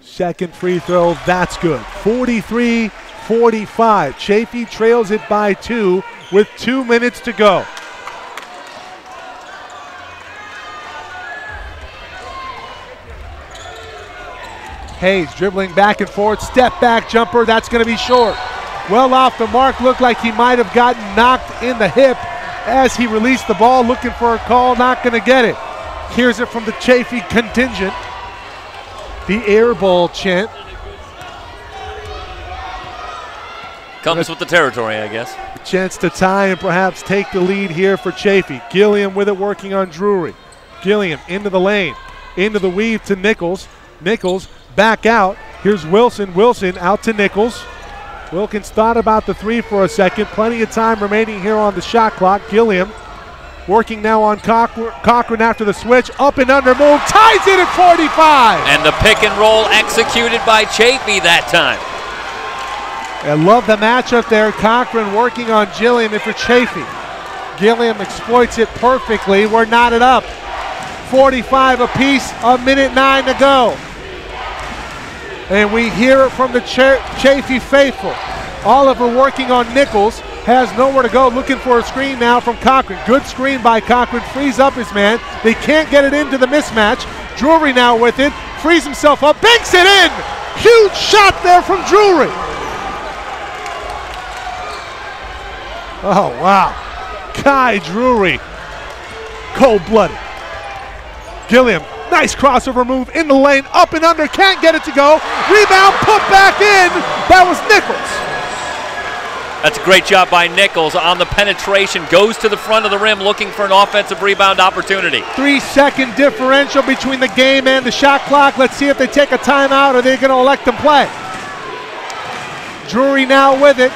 Second free throw, that's good. 43-45. Chaffey trails it by 2 with 2 minutes to go. Hayes dribbling back and forth, step back jumper, that's going to be short. Well off the mark, looked like he might have gotten knocked in the hip as he released the ball, looking for a call, not going to get it. Here's it from the Chaffey contingent. The air ball chant. Comes with the territory, I guess. A chance to tie and perhaps take the lead here for Chaffey. Gilliam with it, working on Drury. Gilliam into the lane, into the weave to Nichols. Nichols back out. Here's Wilson. Wilson out to Nichols. Wilkins thought about the three for a second. Plenty of time remaining here on the shot clock. Gilliam working now on Cochran after the switch. Up and under move. Ties it at 45. And the pick and roll executed by Chaffey that time. I love the matchup there. Cochran working on Gilliam for Chaffey. Gilliam exploits it perfectly. We're knotted up. 45 apiece, a minute 9 to go. And we hear it from the Chaffey faithful. Oliver working on Nichols, has nowhere to go, looking for a screen now from Cochran. Good screen by Cochran, frees up his man. They can't get it into the mismatch. Drury now with it, frees himself up, banks it in! Huge shot there from Drury. Oh, wow. Kai Drury, cold-blooded. Gilliam, nice crossover move in the lane, up and under, can't get it to go. Rebound, put back in. That was Nichols. That's a great job by Nichols on the penetration. Goes to the front of the rim looking for an offensive rebound opportunity. 3-second differential between the game and the shot clock. Let's see if they take a timeout or they're going to elect to play. Drury now with it.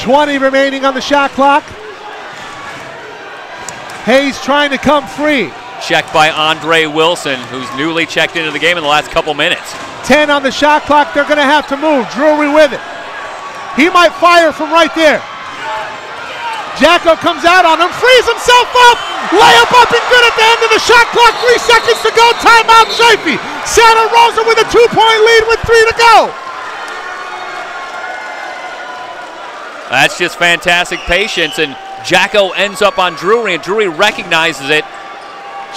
20 remaining on the shot clock. Hayes trying to come free. Checked by Andre Wilson, who's newly checked into the game in the last couple minutes. 10 on the shot clock, they're going to have to move. Drury with it. He might fire from right there. Jacko comes out on him, frees himself up. Layup up and good at the end of the shot clock. 3 seconds to go, timeout Chaffey. Santa Rosa with a 2-point lead with 3 to go. That's just fantastic patience, and Jacko ends up on Drury, and Drury recognizes it.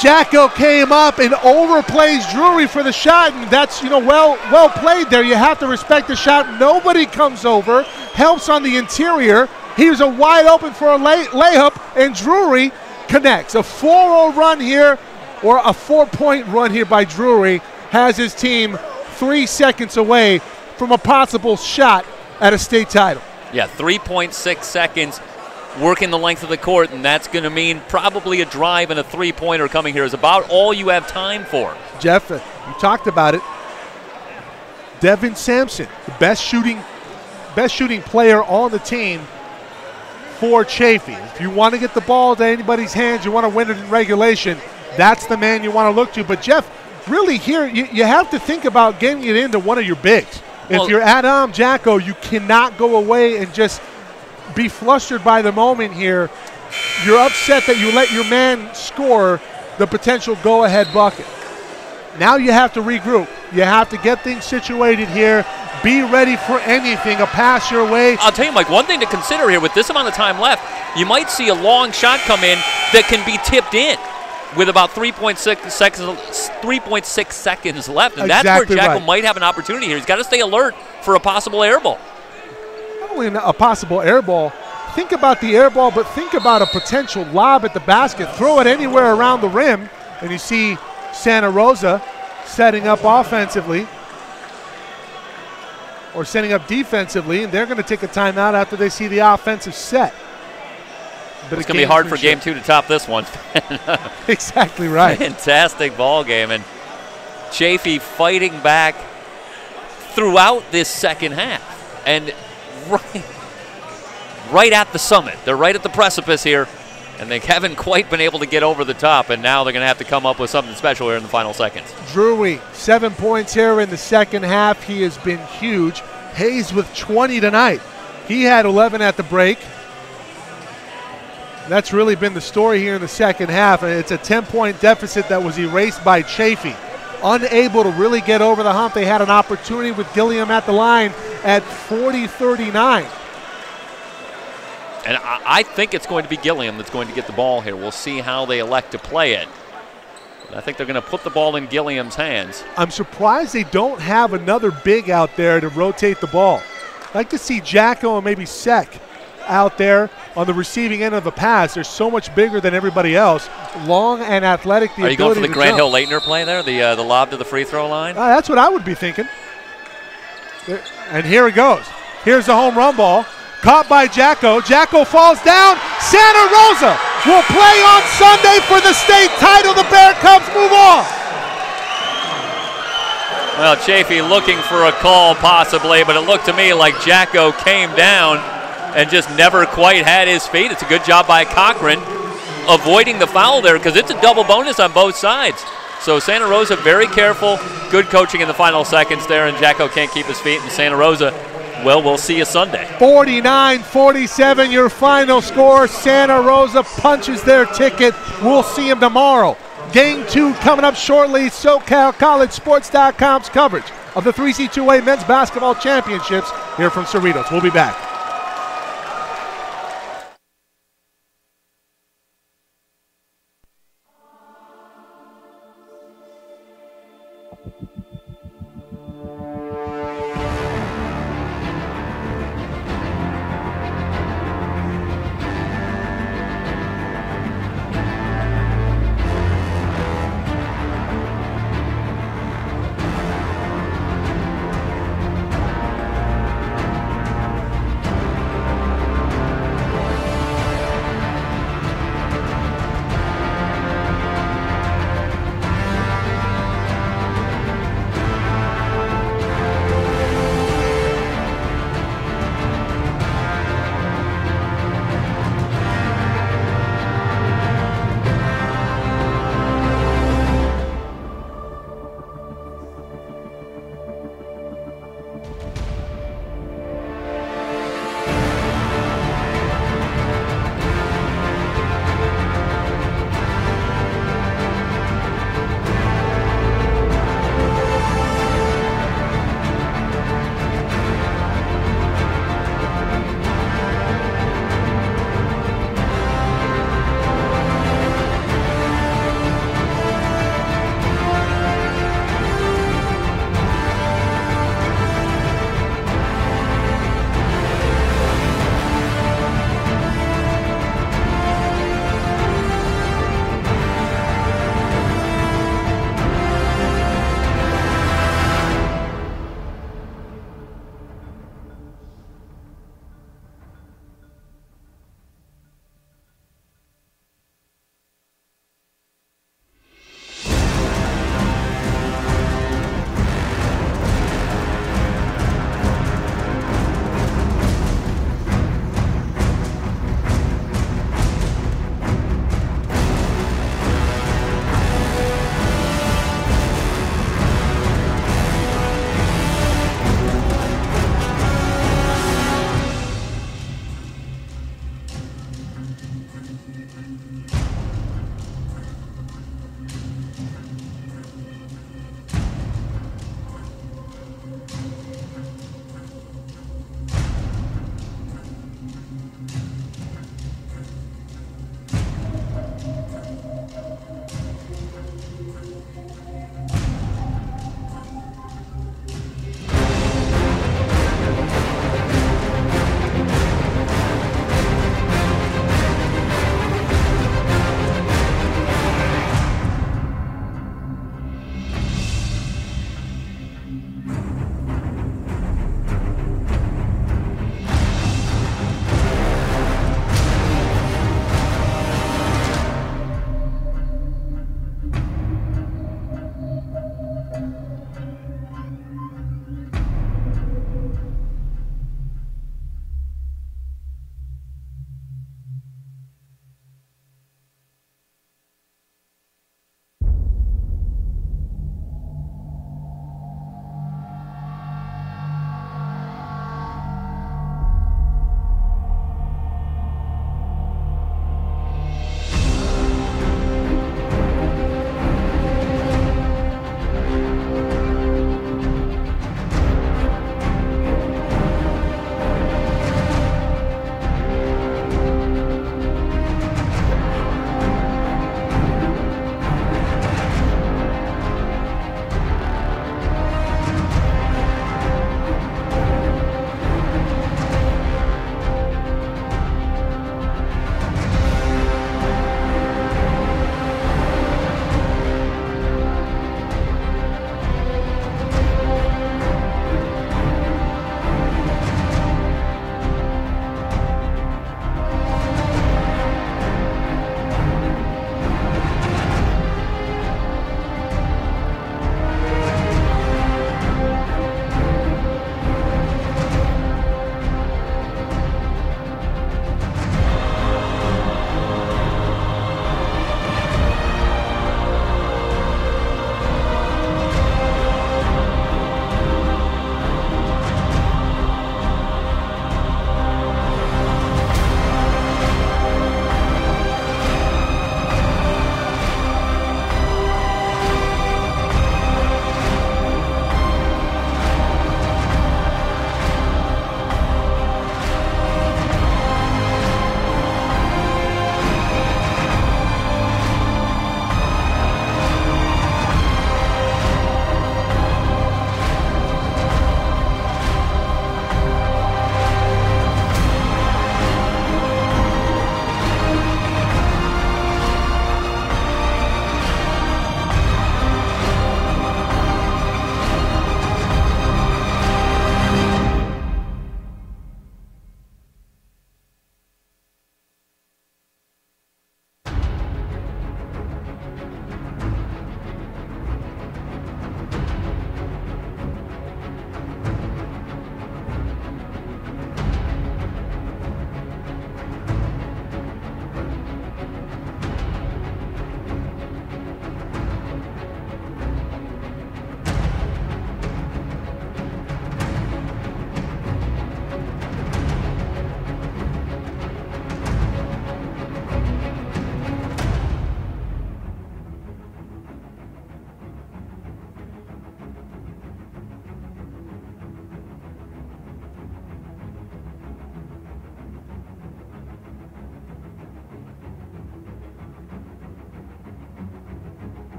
Jacko came up and overplays Drury for the shot, and that's, well played there. You have to respect the shot. Nobody comes over, helps on the interior. He was a wide open for a layup, and Drury connects. A 4-0 run here, or a 4-point run here by Drury, has his team 3 seconds away from a possible shot at a state title. Yeah, 3.6 seconds working the length of the court, and that's going to mean probably a drive and a three-pointer coming here is about all you have time for. Jeff, you talked about it. Devin Sampson, the best shooting player on the team for Chaffey. If you want to get the ball to anybody's hands, you want to win it in regulation, that's the man you want to look to. But, Jeff, really here, you have to think about getting it into one of your bigs. If you're Adam Jacko, you cannot go away and just be flustered by the moment here. You're upset that you let your man score the potential go-ahead bucket. Now you have to regroup. You have to get things situated here. Be ready for anything, a pass your way. I'll tell you, Mike, one thing to consider here, with this amount of time left, you might see a long shot come in that can be tipped in with about 3.6 seconds left, and that's where Jacko might have an opportunity here. He's got to stay alert for a possible air ball. Not only a possible air ball, think about the air ball, but think about a potential lob at the basket. Throw it anywhere around the rim, and you see Santa Rosa setting up offensively or setting up defensively, and they're going to take a timeout after they see the offensive set. But it's going to be hard for Game 2 to top this one. Exactly right. Fantastic ball game, and Chaffey fighting back throughout this second half. And right at the summit. They're right at the precipice here, and they haven't quite been able to get over the top, and now they're going to have to come up with something special here in the final seconds. Drury, 7 points here in the second half. He has been huge. Hayes with 20 tonight. He had 11 at the break. That's really been the story here in the second half. It's a 10-point deficit that was erased by Chaffey. Unable to really get over the hump. They had an opportunity with Gilliam at the line at 40-39. And I think it's going to be Gilliam that's going to get the ball here. We'll see how they elect to play it. But I think they're going to put the ball in Gilliam's hands. I'm surprised they don't have another big out there to rotate the ball. I'd like to see Jacko and maybe Sek out there on the receiving end of the pass. They're so much bigger than everybody else. Long and athletic. Are you going for the Grant Hill Leitner play there, the lob to the free throw line? That's what I would be thinking. And here it goes. Here's the home run ball. Caught by Jacko. Jacko falls down. Santa Rosa will play on Sunday for the state title. The Bear Cubs move on. Well, Chaffey looking for a call possibly, but it looked to me like Jacko came down and just never quite had his feet. It's a good job by Cochran avoiding the foul there, because it's a double bonus on both sides. So Santa Rosa very careful. Good coaching in the final seconds there, and Jacko can't keep his feet. And Santa Rosa, well, we'll see you Sunday. 49-47 your final score. Santa Rosa punches their ticket. We'll see them tomorrow. Game 2 coming up shortly. SoCalCollegeSports.com's coverage of the 3C2A Men's Basketball Championships here from Cerritos. We'll be back.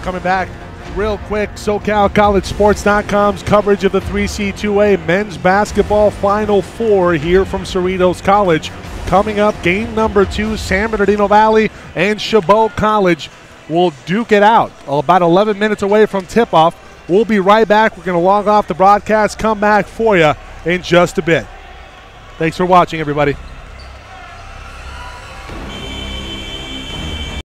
coming back real quick. SoCalCollegeSports.com's coverage of the 3C2A men's basketball Final Four here from Cerritos College. Coming up, game number 2, San Bernardino Valley and Chabot College will duke it out. About 11 minutes away from tip-off. We'll be right back. We're going to log off the broadcast, come back for you in just a bit. Thanks for watching, everybody.